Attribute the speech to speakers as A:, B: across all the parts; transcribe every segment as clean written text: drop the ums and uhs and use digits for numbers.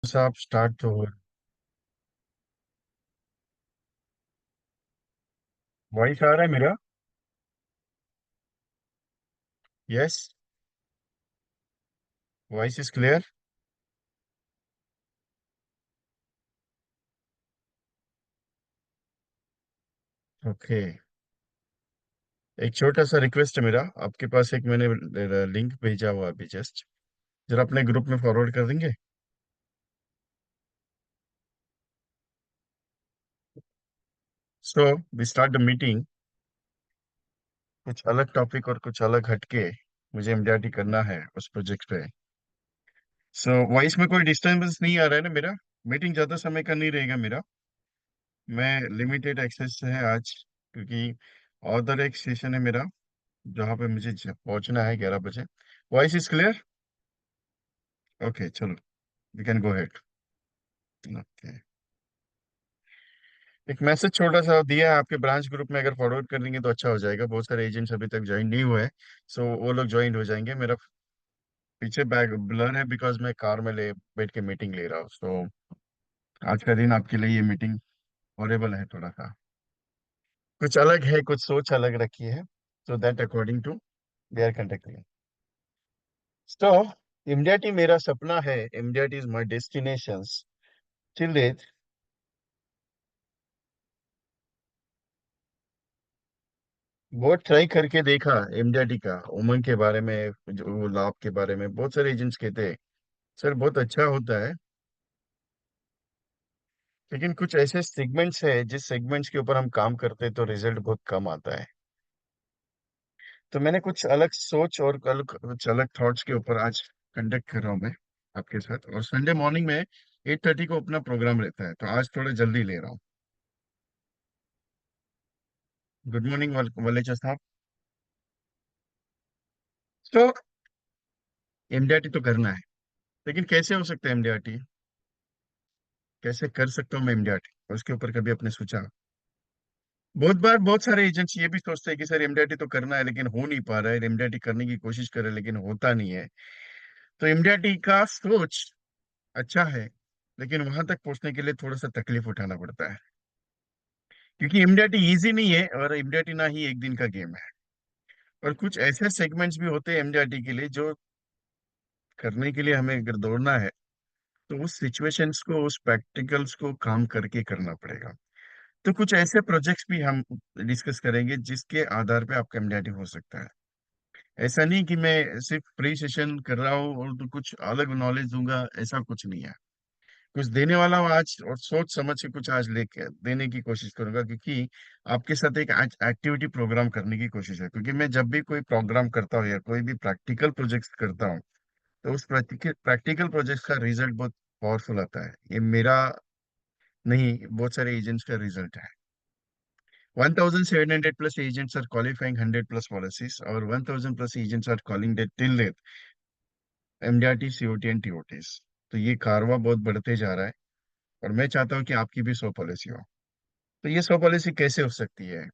A: साहब स्टार्ट तो हो। वॉइस आ रहा है मेरा? Yes. Voice is clear. Okay. एक छोटा सा रिक्वेस्ट है मेरा आपके पास। एक मैंने लिंक भेजा हुआ अभी जस्ट, जरा अपने ग्रुप में फॉरवर्ड कर देंगे। So we start the meeting. कुछ अलग टॉपिक और कुछ अलग हटके मुझे एमडीआरटी करना है उस प्रोजेक्ट पे। सो वॉइस में कोई डिस्टरबेंस नहीं आ रहा है ना मेरा? मीटिंग ज्यादा समय का नहीं रहेगा मेरा। मैं लिमिटेड एक्सेस से है आज, क्योंकि और एक सेशन है मेरा जहाँ पे मुझे पहुंचना है 11 बजे। Voice is clear? ओके, चलो, we can go ahead. Okay. एक मैसेज छोटा सा दिया है आपके ब्रांच ग्रुप में, अगर फॉरवर्ड कर देंगे तो अच्छा हो जाएगा। बहुत सारे एजेंट्स अभी तक ज्वाइन नहीं हुए, सो वो लोग ज्वाइन हो जाएंगे। मेरा पीछे बैक ब्लर है बिकॉज मैं कार में ले बैठ के मीटिंग ले रहा हूँ। सो आज का दिन आपके लिए ये मीटिंग हॉरेबल है थोड़ा सा। कुछ अलग है, कुछ सोच अलग रखी है, so that according to they are conducting. So immediately मेरा सपना है, immediate is my destination. Till date बहुत ट्राई करके देखा एमडीआरटी का, उमंग के बारे में, जो लाभ के बारे में बहुत सारे एजेंट्स कहते हैं सर बहुत अच्छा होता है, लेकिन कुछ ऐसे सेगमेंट्स है जिस सेगमेंट्स के ऊपर हम काम करते हैं तो रिजल्ट बहुत कम आता है। तो मैंने कुछ अलग सोच और कल कुछ अलग थॉट्स के ऊपर आज कंडक्ट कर रहा हूँ मैं आपके साथ। और संडे मॉर्निंग में 8:30 को अपना प्रोग्राम रहता है, तो आज थोड़ा जल्दी ले रहा हूँ। गुड मॉर्निंग वलेचा साहब। तो एमडीआरटी तो करना है, लेकिन कैसे हो सकता है एमडीआरटी? कैसे कर सकता हूँ मैं एमडीआरटी? उसके ऊपर कभी आपने सोचा? बहुत बार बहुत सारे एजेंट्स ये भी सोचते हैं कि सर एमडीआरटी तो करना है लेकिन हो नहीं पा रहा है, एमडीआरटी करने की कोशिश कर रहे हैं लेकिन होता नहीं है। तो एमडीआरटी का सोच अच्छा है, लेकिन वहां तक पहुंचने के लिए थोड़ा सा तकलीफ उठाना पड़ता है, क्योंकि एमडीआरटी इजी नहीं है और एमडीआरटी ना ही एक दिन का गेम है। और कुछ ऐसे सेगमेंट्स भी होते हैं एमडीआरटी के लिए जो करने के लिए हमें अगर दौड़ना है तो उस सिचुएशंस को, उस प्रैक्टिकल्स को काम करके करना पड़ेगा। तो कुछ ऐसे प्रोजेक्ट्स भी हम डिस्कस करेंगे जिसके आधार पे आपका एमडीआरटी हो सकता है। ऐसा नहीं कि मैं सिर्फ प्री सेशन कर रहा हूँ और तो कुछ अलग नॉलेज दूंगा, ऐसा कुछ नहीं है। कुछ देने वाला हूँ आज, और सोच समझ के कुछ आज लेके देने की कोशिश करूंगा, क्योंकि आपके साथ एक आज एक्टिविटी प्रोग्राम करने की कोशिश है। क्योंकि मैं जब भी कोई प्रोग्राम करता हूँ या कोई भी प्रैक्टिकल प्रोजेक्ट करता हूँ तो उस प्रैक्टिकल प्रोजेक्ट का रिजल्ट बहुत पावरफुल आता है। ये मेरा नहीं, बहुत सारे एजेंट्स का रिजल्ट है। 1,700 plus agents are qualifying 100 plus policies, और 1,000 plus agents are calling that till date MDRT, COT and TOTs. तो ये कारवा बहुत बढ़ते जा रहा है, और मैं चाहता हूँ कि आपकी भी 100 पॉलिसी हो। तो ये 100 पॉलिसी कैसे हो सकती है?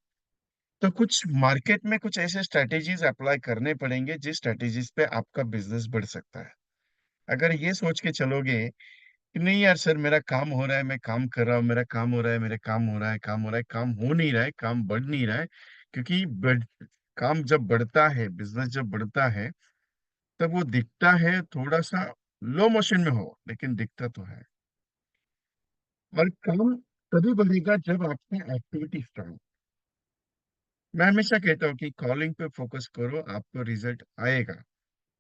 A: तो कुछ मार्केट में कुछ ऐसे स्ट्रेटेजीज अप्लाई करने पड़ेंगे जिस स्ट्रेटेजीज पे आपका बिजनेस बढ़ सकता है। अगर ये सोच के चलोगे कि नहीं यार सर मेरा काम हो रहा है, मैं काम कर रहा हूँ, मेरा काम हो रहा है, मेरा काम हो रहा है, काम हो रहा है, काम हो नहीं रहा है, काम बढ़ नहीं रहा है, क्योंकि काम जब बढ़ता है, बिजनेस जब बढ़ता है, तब वो दिखता है थोड़ा सा लो मोशन में हो, लेकिन दिखता तो है। और काम तभी बढ़ेगा जब आपकी एक्टिविटी स्ट्रांग। मैं हमेशा कहता हूँ कि कॉलिंग पे फोकस करो, आपको रिजल्ट आएगा।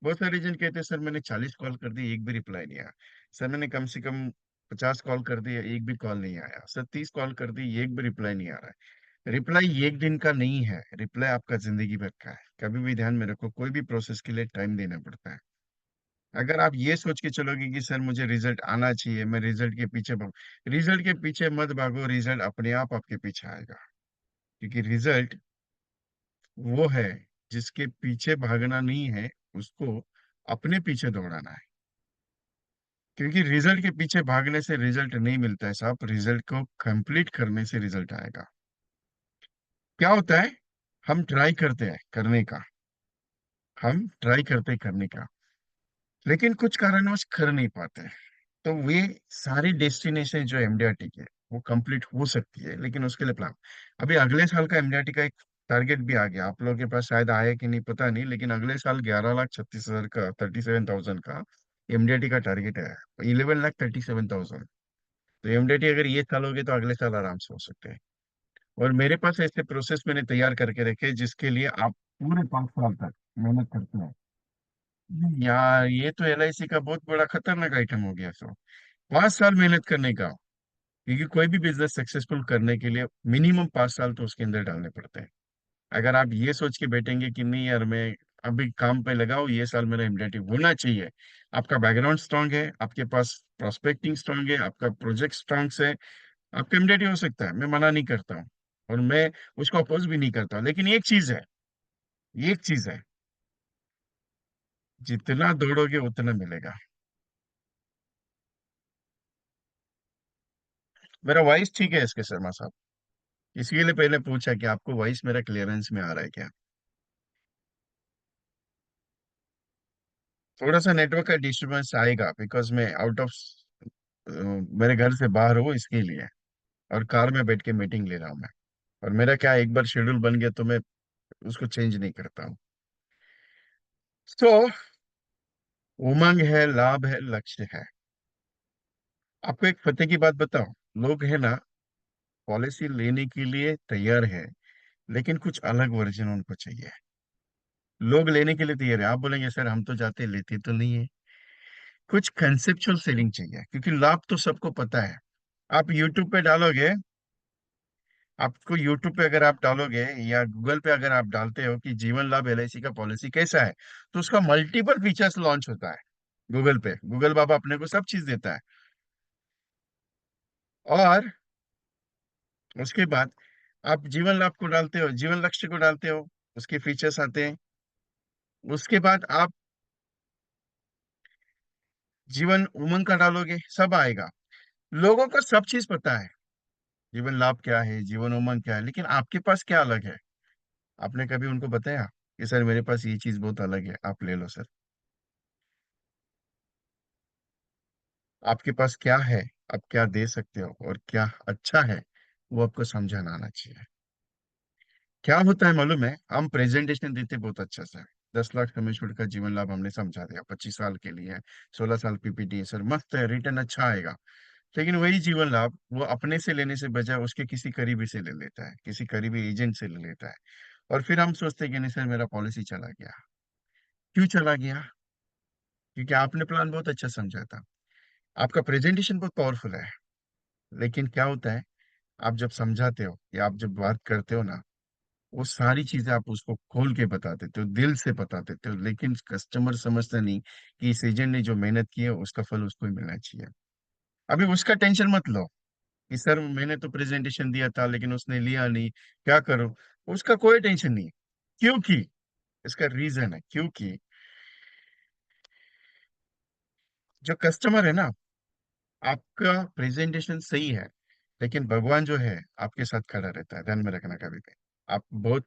A: बहुत सारे एजेंट कहते हैं सर मैंने 40 कॉल कर दी, एक भी रिप्लाई नहीं आया। सर मैंने कम से कम 50 कॉल कर दी, एक भी कॉल नहीं आया। सर 30 कॉल कर दी, एक भी रिप्लाई नहीं आ रहा है। रिप्लाई एक दिन का नहीं है, रिप्लाई आपका जिंदगी भर का है। कभी भी ध्यान में रखो, कोई भी प्रोसेस के लिए टाइम देना पड़ता है। अगर आप ये सोच के चलोगे कि सर मुझे रिजल्ट आना चाहिए, मैं रिजल्ट के पीछे भाग, रिजल्ट के पीछे मत भागो, रिजल्ट अपने आप आपके पीछे आएगा। क्योंकि रिजल्ट वो है जिसके पीछे भागना नहीं है, उसको अपने पीछे दौड़ाना है। क्योंकि रिजल्ट के पीछे भागने से रिजल्ट नहीं मिलता है साहब, रिजल्ट को कंप्लीट करने से रिजल्ट आएगा। क्या होता है, हम ट्राई करते हैं करने का, हम ट्राई करते हैं करने का, लेकिन कुछ कारणवश कर नहीं पाते हैं। तो वे सारी डेस्टिनेशन जो एमडीआरटी के, वो कंप्लीट हो सकती है, लेकिन उसके लिए प्लान। अभी अगले साल का एमडीआरटी का एक टारगेट भी आ गया, आप लोगों के पास शायद आया कि नहीं पता नहीं, लेकिन अगले साल 11,36,000 का, 37,000 का एमडीआरटी का टारगेट है। 11,37,000। तो एमडीआरटी अगर ये साल होगी तो अगले साल आराम से हो सकते हैं। और मेरे पास ऐसे प्रोसेस मैंने तैयार करके रखे जिसके लिए आप पूरे 5 साल तक मेहनत करते हैं। यार ये तो एलआईसी का बहुत बड़ा खतरनाक आइटम हो गया। सो 5 साल मेहनत करने का, क्योंकि कोई भी बिजनेस सक्सेसफुल करने के लिए मिनिमम 5 साल तो उसके अंदर डालने पड़ते हैं। अगर आप ये सोच के बैठेंगे कि नहीं यार मैं अभी काम पे लगाओ, ये साल मेरा इम्यूनिटी होना चाहिए, आपका बैकग्राउंड स्ट्रांग है, आपके पास प्रोस्पेक्टिंग स्ट्रांग है, आपका प्रोजेक्ट स्ट्रांग है, आपका इम्यूनिटी हो सकता है, मैं मना नहीं करता हूँ। और मैं उसको अपोज भी नहीं करता, लेकिन एक चीज है, जितना दौड़ोगे उतना मिलेगा। मेरा वॉइस ठीक है इसके शर्मा साहब, इसके लिए पहले पूछा कि आपको वॉइस मेरा क्लियरेंस में आ रहा है क्या। थोड़ा सा नेटवर्क का डिस्टरबेंस आएगा, बिकॉज मैं आउट ऑफ, मेरे घर से बाहर हूँ इसके लिए, और कार में बैठ के मीटिंग ले रहा हूँ मैं। और मेरा क्या, एक बार शेड्यूल बन गया तो मैं उसको चेंज नहीं करता हूँ। तो उमंग है, लाभ है, लक्ष्य है। आपको एक पते की बात बताओ, लोग है ना, पॉलिसी लेने के लिए तैयार है, लेकिन कुछ अलग वर्जन उनको चाहिए। लोग लेने के लिए तैयार है, आप बोलेंगे सर हम तो जाते लेते तो नहीं है। कुछ कंसेप्चुअल सेलिंग चाहिए, क्योंकि लाभ तो सबको पता है। आप यूट्यूब पे डालोगे, आपको यूट्यूब पे अगर आप डालोगे या गूगल पे अगर आप डालते हो कि जीवन लाभ एलआईसी का पॉलिसी कैसा है, तो उसका मल्टीपल फीचर्स लॉन्च होता है गूगल पे। गूगल बाबा अपने को सब चीज देता है। और उसके बाद आप जीवन लाभ को डालते हो, जीवन लक्ष्य को डालते हो, उसके फीचर्स आते हैं। उसके बाद आप जीवन उमंग का डालोगे, सब आएगा। लोगों को सब चीज पता है, जीवन लाभ क्या है, जीवन उमंग क्या है, लेकिन आपके पास क्या अलग है। आपने कभी उनको बताया कि सर मेरे पास ये चीज बहुत अलग है, आप ले लो सर। आपके पास क्या है, आप क्या दे सकते हो और क्या अच्छा है, वो आपको समझाना आना चाहिए। क्या होता है मालूम है, हम प्रेजेंटेशन देते बहुत अच्छा सा, 10 लाख कमिटमेंट का जीवन लाभ हमने समझा दिया, 25 साल के लिए है, 16 साल पीपीटी है सर, मस्त है, रिटर्न अच्छा आएगा। लेकिन वही जीवन लाभ वो अपने से लेने से बजाय उसके किसी करीबी से ले लेता है, किसी करीबी एजेंट से ले लेता है। और फिर हम सोचते हैं कि नहीं सर मेरा पॉलिसी चला गया। क्यों चला गया? क्योंकि आपने प्लान बहुत अच्छा समझा था, आपका प्रेजेंटेशन बहुत पावरफुल है, लेकिन क्या होता है, आप जब समझाते हो या आप जब बात करते हो ना, वो सारी चीजें आप उसको खोल के बता देते हो, दिल से बता देते हो, लेकिन कस्टमर समझता नहीं कि इस एजेंट ने जो मेहनत की है उसका फल उसको ही मिलना चाहिए। अभी उसका टेंशन मत लो कि सर मैंने तो प्रेजेंटेशन दिया था लेकिन उसने लिया नहीं, क्या करूं। उसका कोई टेंशन नहीं है, क्योंकि इसका रीजन है, क्योंकि जो कस्टमर है ना, आपका प्रेजेंटेशन सही है, लेकिन भगवान जो है आपके साथ खड़ा रहता है, ध्यान में रखना कभी भी। आप बहुत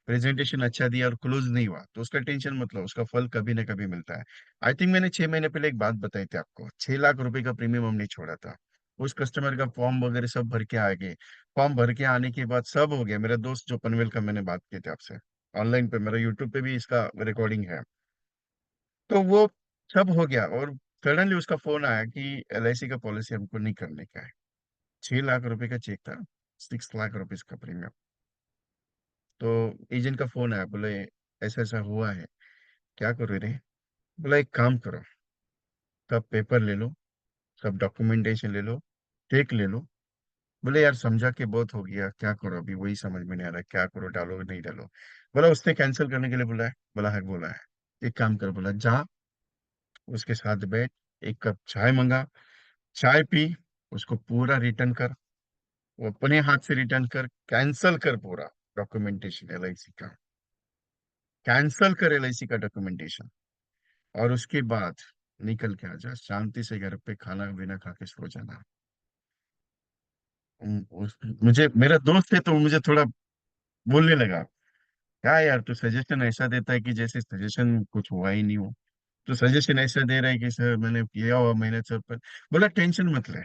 A: प्रेजेंटेशन अच्छा दिया और क्लोज नहीं हुआ तो उसका टेंशन मत लो, उसका फल कभी ना कभी मिलता है। आई थिंक मैंने 6 महीने पहले एक बात बताई थी आपको, 6 लाख रुपए का प्रीमियम हमने छोड़ा था। उस कस्टमर का फॉर्म वगैरह सब भर के आ गए। फॉर्म भर के आने के बाद सब हो गया, मेरा दोस्त जो पनवेल का, मैंने बात की थी आपसे, ऑनलाइन पे मेरा यूट्यूब पे भी इसका रिकॉर्डिंग है। तो वो सब हो गया, और सडनली उसका फोन आया कि एलआईसी का पॉलिसी हमको नहीं करने का है। 6 लाख रुपए का चेक था, 6 लाख रुपीज का प्रीमियम। तो एजेंट का फोन आया, बोले ऐसा ऐसा हुआ है, क्या करो रे। बोला एक काम करो, सब पेपर ले लो, सब डॉक्यूमेंटेशन ले लो, टेक ले लो। बोले यार समझा के बहुत हो गया, क्या करो अभी वही समझ में नहीं आ रहा, क्या करो, डालो नहीं डालो। बोला उसने कैंसिल करने के लिए बोला है, बोला है, बोला है। एक काम कर, बोला जा, उसके साथ बैठ, एक कप चाय मंगा, चाय पी, उसको पूरा रिटर्न कर, वो अपने हाथ से रिटर्न कर, कैंसल कर पूरा डॉक्यूमेंटेशन एलआईसी का, कैंसल कर एलआईसी का डॉक्यूमेंटेशन। और उसके बाद निकल के आ जा, शांति से घर पे खाना पीना खा के सो जाना। मुझे मेरा दोस्त है तो मुझे थोड़ा बोलने लगा, क्या यार तू सजेशन ऐसा देता है कि जैसे सजेशन कुछ हुआ ही नहीं हो। तो सजेशन ऐसा दे रहा है कि सर मैंने किया हुआ मेहनत सर पर। बोला टेंशन मत ले,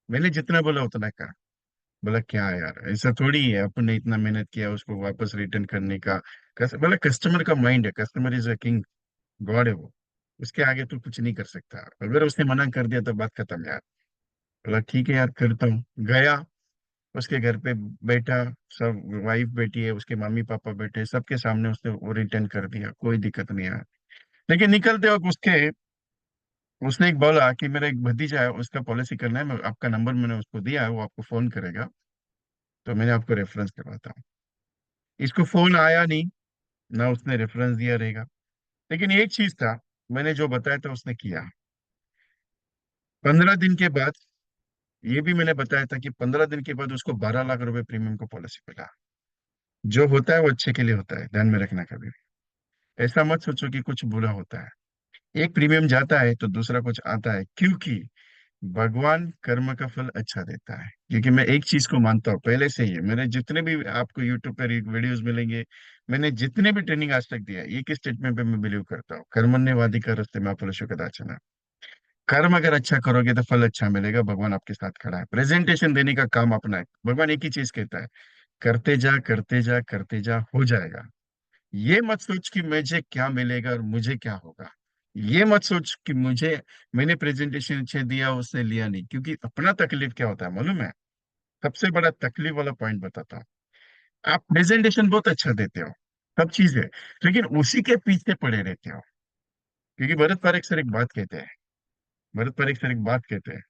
A: मैंने जितना बोला उतना कर। बोला क्या यार, ऐसा थोड़ी है, अपन ने इतना मेहनत किया उसको वापस रिटर्न करने का। बोला कस्टमर का माइंड है, customer is a king, God है वो, उसके आगे तू कुछ नहीं कर सकता। अगर उसने मना कर दिया तो बात खत्म यार। बोला ठीक है यार करता हूँ। गया उसके घर पे, बैठा, सब वाइफ बैठी है, उसके मम्मी पापा बैठे, सबके सामने उसने वो रिटर्न कर दिया, कोई दिक्कत नहीं आया। लेकिन निकलते वक्त उसने एक बोला कि मेरा एक भतीजा है, उसका पॉलिसी करना है, मैं आपका नंबर मैंने उसको दिया है, वो आपको फोन करेगा, तो मैंने आपको रेफरेंस करवाता हूँ। इसको फोन आया नहीं, ना उसने रेफरेंस दिया रहेगा। लेकिन एक चीज था, मैंने जो बताया था उसने किया। 15 दिन के बाद, ये भी मैंने बताया था कि 15 दिन के बाद उसको 12 लाख रुपए प्रीमियम को पॉलिसी मिला। जो होता है वो अच्छे के लिए होता है, ध्यान में रखना कभी भी। ऐसा मत सोचो कि कुछ बुरा होता है। एक प्रीमियम जाता है तो दूसरा कुछ आता है, क्योंकि भगवान कर्म का फल अच्छा देता है। क्योंकि मैं एक चीज को मानता हूँ पहले से ही, मेरे जितने भी आपको यूट्यूब पर वीडियोस मिलेंगे, मैंने जितने भी ट्रेनिंग आज तक दिया है, एक ही स्टेटमेंट पे मैं बिलीव करता हूँ, कर्मण्येवादी रस्ते में फल कदाचन। कर्म अगर अच्छा करोगे तो फल अच्छा मिलेगा, भगवान आपके साथ खड़ा है। प्रेजेंटेशन देने का काम अपना है, भगवान एक ही चीज कहता है, करते जा करते जा करते जा, हो जाएगा। ये मत सोच कि मुझे क्या मिलेगा और मुझे क्या होगा। ये मत सोच कि मुझे, मैंने प्रेजेंटेशन अच्छे दिया उसने लिया नहीं, क्योंकि अपना तकलीफ क्या होता है मालूम है? सबसे बड़ा तकलीफ वाला पॉइंट बताता हूँ। आप प्रेजेंटेशन बहुत अच्छा देते हो, सब चीज है, लेकिन उसी के पीछे पड़े रहते हो। क्योंकि भरत पारेख सर एक बात कहते हैं, भरत पारेख सर एक बात कहते हैं,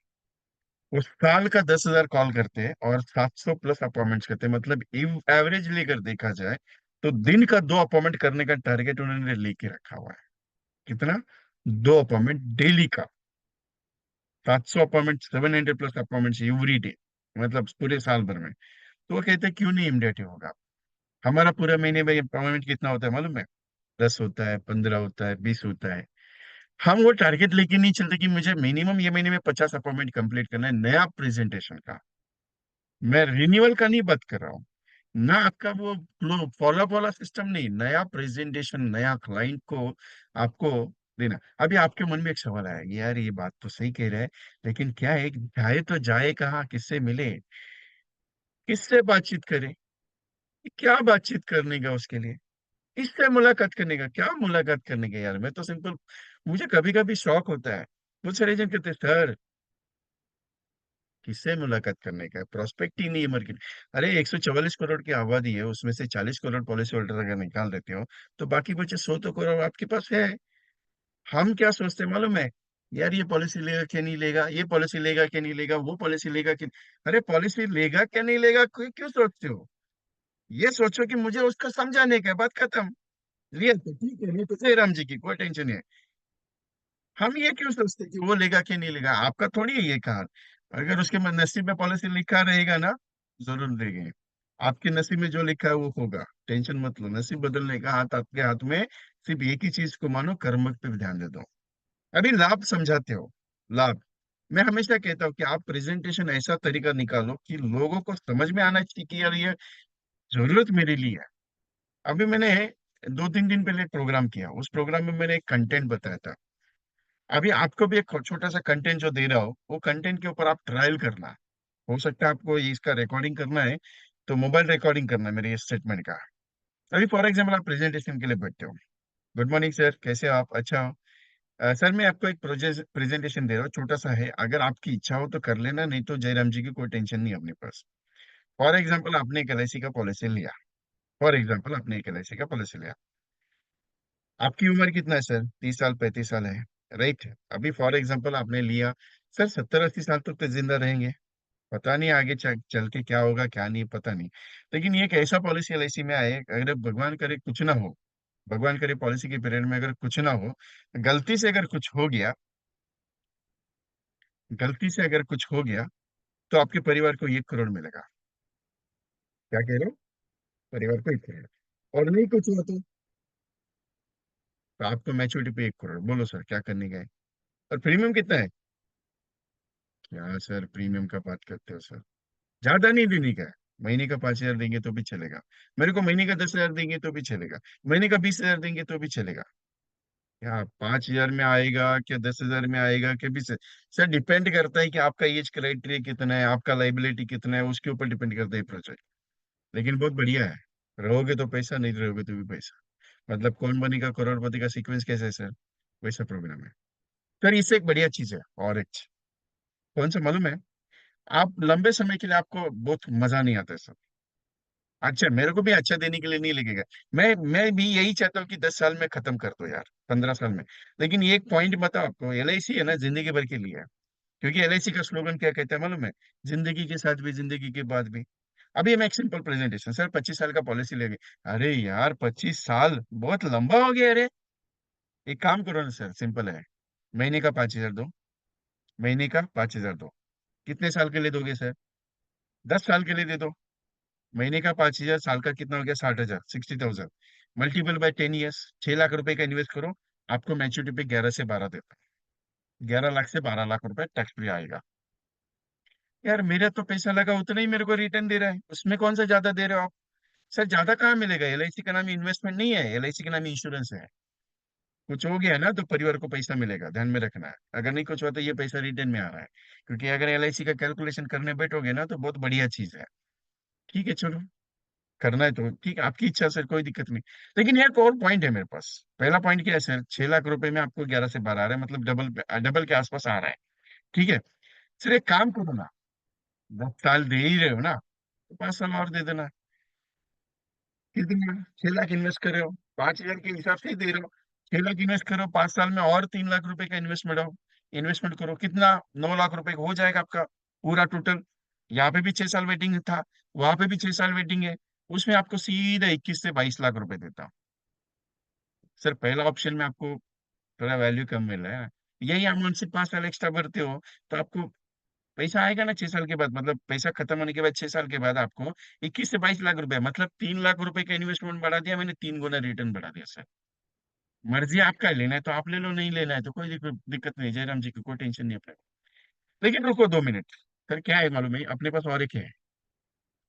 A: वो साल का 10,000 कॉल करते हैं और 700 प्लस अपॉइंटमेंट्स करते हैं। मतलब एवरेज लेकर देखा जाए तो दिन का 2 अपॉइंटमेंट करने का टारगेट उन्होंने लेके रखा हुआ है। कितना? 2 अपॉइंटमेंट डेली का। 700 appointment, 700 plus appointments every day, मतलब पूरे साल भर में। तो वो कहते हैं क्यों नहीं इमीडिएट होगा। हमारा पूरे महीने में अपॉइंटमेंट कितना होता है मालूम है? 10 होता है, 15 होता है, 20 होता है। हम वो टारगेट लेके नहीं चलते कि मुझे मिनिमम ये महीने में 50 अपॉइंटमेंट कंप्लीट करना है नया प्रेजेंटेशन का। मैं रिन्यूअल का नहीं बात कर रहा हूँ ना, आपका वो फॉलोअप वाला सिस्टम नहीं, नया प्रेजेंटेशन, नया क्लाइंट को आपको देना। अभी आपके मन में एक सवाल आया, यार ये बात तो सही कह रहा है, लेकिन क्या है, जाए तो जाए कहाँ, किससे मिले, किससे बातचीत करे, क्या बातचीत करने का उसके लिए, किससे मुलाकात करने का, क्या मुलाकात करने का? यार मैं तो सिंपल, मुझे कभी कभी शौक होता है, मुझ सारे जन कहते हैं, सर किससे मुलाकात करने का है, प्रोस्पेक्ट ही नहीं है मार्केट। अरे 144 करोड़ की आबादी है, उसमें से 40 करोड़ पॉलिसी होल्डर अगर निकाल देते हो, तो बाकी बचे 100 तो करोड़ आपके पास है। हम क्या सोचते हैं मालूम है? यार ये पॉलिसी लेगा क्या नहीं लेगा, ये पॉलिसी लेगा क्या नहीं लेगा, वो पॉलिसी लेगा कि, अरे पॉलिसी लेगा क्या नहीं लेगा क्यों क्यों सोचते हो? ये सोचो कि मुझे उसको समझाने का है, बात खत्म। लिया तो ठीक है, नहीं तो जय राम जी की, कोई टेंशन नहीं है। हम ये क्यों सोचते कि वो लेगा कि नहीं लेगा, आपका थोड़ी है ये कहा। अगर उसके नसीब में पॉलिसी लिखा रहेगा ना, जरूर देंगे। आपके नसीब में जो लिखा है वो होगा, टेंशन मत लो, नसीब बदलने का हाथ आपके हाथ में। सिर्फ एक ही चीज को मानो, कर्म पे भी ध्यान दे दो। अभी लाभ समझाते हो, लाभ, मैं हमेशा कहता हूँ कि आप प्रेजेंटेशन ऐसा तरीका निकालो कि लोगों को समझ में आना चाहिए कि यार ये जरूरत मेरे लिए है। अभी मैंने 2-3 दिन पहले एक प्रोग्राम किया, उस प्रोग्राम में मैंने एक कंटेंट बताया था। अभी आपको भी एक छोटा सा कंटेंट जो दे रहा हो, वो कंटेंट के ऊपर आप ट्रायल करना। हो सकता है आपको इसका रिकॉर्डिंग करना है, तो मोबाइल रिकॉर्डिंग करना है मेरे स्टेटमेंट का। अभी फॉर एग्जाम्पल आप प्रेजेंटेशन के लिए बैठते हो, गुड मॉर्निंग सर, कैसे हो आप, अच्छा हो। सर मैं आपको एक प्रोजेक्ट प्रेजेंटेशन दे रहा हूँ, छोटा सा है, अगर आपकी इच्छा हो तो कर लेना, नहीं तो जयराम जी की कोई टेंशन नहीं है अपने पास। फॉर एग्जाम्पल आपने एक एलआईसी का पॉलिसी लिया, फॉर एग्जाम्पल आपने एक एलआईसी का पॉलिसी लिया। आपकी उम्र कितना है सर? 30 साल, 35 साल है, राइट? अभी फॉर एग्जाम्पल आपने लिया, सर 70-80 साल तक तो जिंदा रहेंगे, पता नहीं आगे चल के क्या होगा क्या नहीं, पता नहीं। लेकिन ये एक ऐसा पॉलिसी एलआईसी में आए, अगर भगवान करे कुछ ना हो, भगवान करे पॉलिसी के पीरियड में अगर कुछ ना हो, गलती से अगर कुछ हो गया, गलती से अगर कुछ हो गया, तो आपके परिवार को 1 करोड़ मिलेगा। क्या कह रहे हो? परिवार को 1 करोड़। और नहीं कुछ हुआ तो आपको मैच्योरिटी पे 1 करोड़, बोलो सर क्या करने गए? और प्रीमियम कितना है? क्या सर प्रीमियम का बात करते हो सर? ज्यादा नहीं देने का है, महीने का 5,000 देंगे तो भी चलेगा, मेरे को महीने का 10,000 देंगे तो भी चलेगा, महीने का 20,000 देंगे तो भी चलेगा। या 5,000 में आएगा क्या 10,000 में आएगा क्या भी सर डिपेंड करता है कि आपका एज क्राइटेरिया कितना है, आपका लाइबिलिटी कितना है, उसके ऊपर डिपेंड करता है प्रोजेक्ट। लेकिन बहुत बढ़िया है। रहोगे तो पैसा, नहीं रहोगे तो भी पैसा। मतलब कौन बनेगा करोड़पति का सीक्वेंस कैसे है सर, वैसा प्रोग्राम है। सर इससे एक बढ़िया चीज है और एक कौन सा मालूम है, आप लंबे समय के लिए आपको बहुत मजा नहीं आता है सर। अच्छा मेरे को भी अच्छा देने के लिए नहीं लगेगा। मैं भी यही चाहता हूँ कि 10 साल में खत्म कर दो यार, 15 साल में। लेकिन ये एक पॉइंट बताओ आपको, एलआईसी है ना जिंदगी भर के लिए है। क्योंकि एलआईसी का स्लोगन क्या कहता है मालूम है, जिंदगी के साथ भी जिंदगी के बाद भी। अभी हम एक सिंपल प्रेजेंटेशन सर 25 साल का पॉलिसी लेंगे। अरे यार 25 साल बहुत लंबा हो गया। अरे एक काम करो ना सर, सिंपल है। महीने का 5,000 दो। महीने का 5,000 दो। कितने साल के लिए दोगे सर? 10 साल के लिए दे दो। महीने का 5,000, साल का कितना हो गया? 60,000, 60,000। मल्टीपल बाय 10 ईयर्स, 6 लाख रुपए का इन्वेस्ट करो। आपको मैच्योरिटी पे 11 से 12 देता है। 11 लाख से 12 लाख रुपए टैक्स फ्री आएगा। यार मेरा तो पैसा लगा उतना ही मेरे को रिटर्न दे रहा है, उसमें कौन सा ज्यादा दे रहे हो आप? सर ज्यादा कहाँ मिलेगा? एलआईसी का नाम इन्वेस्टमेंट नहीं है, एलआईसी का नाम इंश्योरेंस है। कुछ हो गया ना तो परिवार को पैसा मिलेगा, ध्यान में रखना है। अगर नहीं कुछ हुआ तो ये पैसा रिटर्न में आ रहा है। क्योंकि अगर एलआईसी का कैलकुलेशन करने बैठोगे ना तो बहुत बढ़िया चीज है। ठीक है चलो, करना है तो ठीक है, आपकी इच्छा सर, कोई दिक्कत नहीं। लेकिन यार एक और पॉइंट है मेरे पास। पहला पॉइंट क्या है सर, 6 लाख रुपए में आपको 11 से 12 आ रहा है, मतलब डबल, डबल के आसपास आ रहा है। ठीक है। सर एक काम करो ना, 10 साल दे ही रहे हो ना, तो 5 साल और दे देना। कितना? 6 लाख इन्वेस्ट कर रहे हो, 5,000 के हिसाब से ही दे रहे हो। 6 लाख इन्वेस्ट करो, 5 साल में और 3 लाख रुपए का इन्वेस्टमेंट हो। इन्वेस्टमेंट करो कितना, 9 लाख रुपए का हो जाएगा आपका पूरा टोटल। यहाँ पे भी 6 साल वेटिंग था, वहां पे भी 6 साल वेटिंग है। उसमें आपको सीधा 21 से 22 लाख रुपए देता हूँ। सर पहला ऑप्शन में आपको थोड़ा वैल्यू कम मिल रहा है। यही अमाउंट से 5 साल एक्स्ट्रा भरते हो तो आपको पैसा आएगा ना 6 साल के बाद, मतलब पैसा खत्म होने के बाद 6 साल के बाद आपको 21 से 22 लाख रुपए, मतलब 3 लाख रुपए का इन्वेस्टमेंट बढ़ा दिया मैंने, 3 गुना रिटर्न बढ़ा दिया सर। मर्जी आपका है, लेना है तो आप ले लो, नहीं लेना है तो कोई दिक्कत नहीं, जयराम जी की कोई टेंशन नहीं अपने को। लेकिन रुको 2 मिनट। सर क्या है मालूम है, अपने पास और एक है,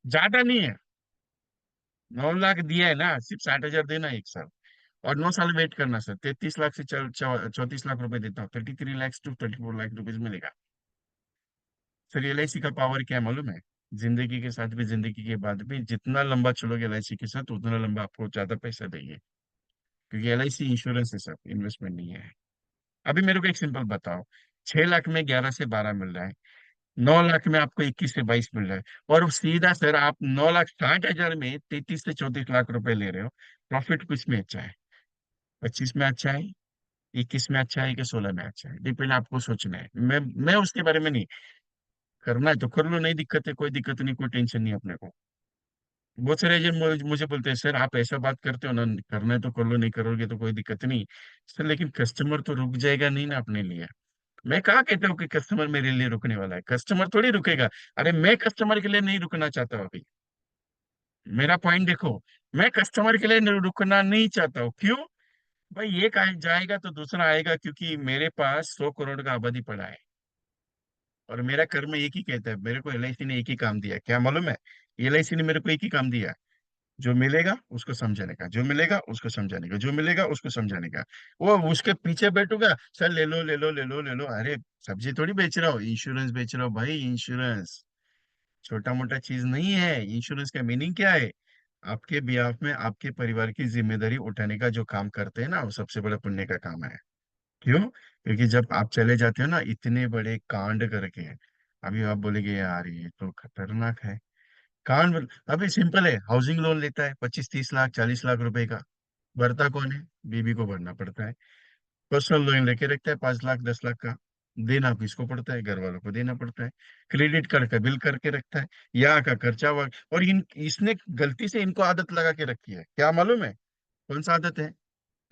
A: ज्यादा नहीं है। 9 लाख दिया है ना, सिर्फ 60,000 देना है 1 साल। और 9 साल वेट करना सर, 33 लाख से 34 लाख रुपए देता हूँ, 33 lakhs to 34 lakhs रुपीज मिलेगा। सर एलआईसी का पावर क्या है मालूम है, जिंदगी के साथ भी जिंदगी के बाद भी जितना लंबा चलोगे एलआईसी के साथ उतना लंबा आपको ज्यादा पैसा देंगे। क्योंकि एलआईसी इंश्योरेंस है सर, इन्वेस्टमेंट नहीं है। अभी मेरे को एक सिंपल बताओ, 6 लाख में 11 से 12 मिल रहा है, 9 लाख में आपको 21 से 22 मिल रहा है, और सीधा सर आप 9,60,000 में 33 से 34 लाख रुपए ले रहे हो। प्रॉफिट किस में अच्छा है, 25 में अच्छा है, 21 में अच्छा है कि 16 में अच्छा है, डिपेंड आपको सोचना है। मैं उसके बारे में नहीं, करना है तो कर लो, नहीं दिक्कत है, कोई दिक्कत नहीं, कोई टेंशन नहीं अपने को। बहुत सारे एजेंट मुझे बोलते हैं सर आप ऐसा बात करते हो ना, करना है तो कर लो, नहीं करोगे तो कोई दिक्कत नहीं। सर लेकिन कस्टमर तो रुक जाएगा नहीं ना अपने लिए। मैं कहाँ कहता हूँ कि कस्टमर मेरे लिए रुकने वाला है, कस्टमर थोड़ी रुकेगा। अरे मैं कस्टमर के लिए नहीं रुकना चाहता हूँ अभी। मेरा पॉइंट देखो, मैं कस्टमर के लिए रुकना नहीं चाहता हूँ, क्यों? भाई एक जाएगा तो दूसरा आएगा, क्योंकि मेरे पास 100 करोड़ का आबादी पड़ा है। और मेरा कर्म एक ही कहता है, मेरे को एलआईसी ने एक ही काम दिया है, क्या मालूम है? एलआईसी ने मेरे को एक ही काम दिया है, जो मिलेगा उसको समझाने का, जो मिलेगा उसको समझाने का, जो मिलेगा उसको समझाने का। वो उसके पीछे बैठूंगा, सर ले लो ले लो ले लो ले लो। अरे सब्जी थोड़ी बेच रहा हूँ, इंश्योरेंस बेच रहा हूँ भाई, इंश्योरेंस। छोटा मोटा चीज नहीं है। इंश्योरेंस का मीनिंग क्या है? आपके बिहाफ में आपके परिवार की जिम्मेदारी उठाने का जो काम करते हैं ना, वो सबसे बड़ा पुण्य का काम है। क्यों? क्योंकि जब आप चले जाते हो ना इतने बड़े कांड करके, अभी आप बोलेगे यार ये तो खतरनाक है। कांड अभी सिंपल है, हाउसिंग लोन लेता है 25 30 लाख 40 लाख रुपए का, भरता कौन है? बीबी को भरना पड़ता है। पर्सनल लोन लेके रखता है 5 लाख 10 लाख का, देना किसको पड़ता है? घर वालों को देना पड़ता है। क्रेडिट कार्ड का बिल करके रखता है, यहाँ का खर्चा वर्क, और इन इसने गलती से इनको आदत लगा के रखी है, क्या मालूम है? कौन सा आदत है?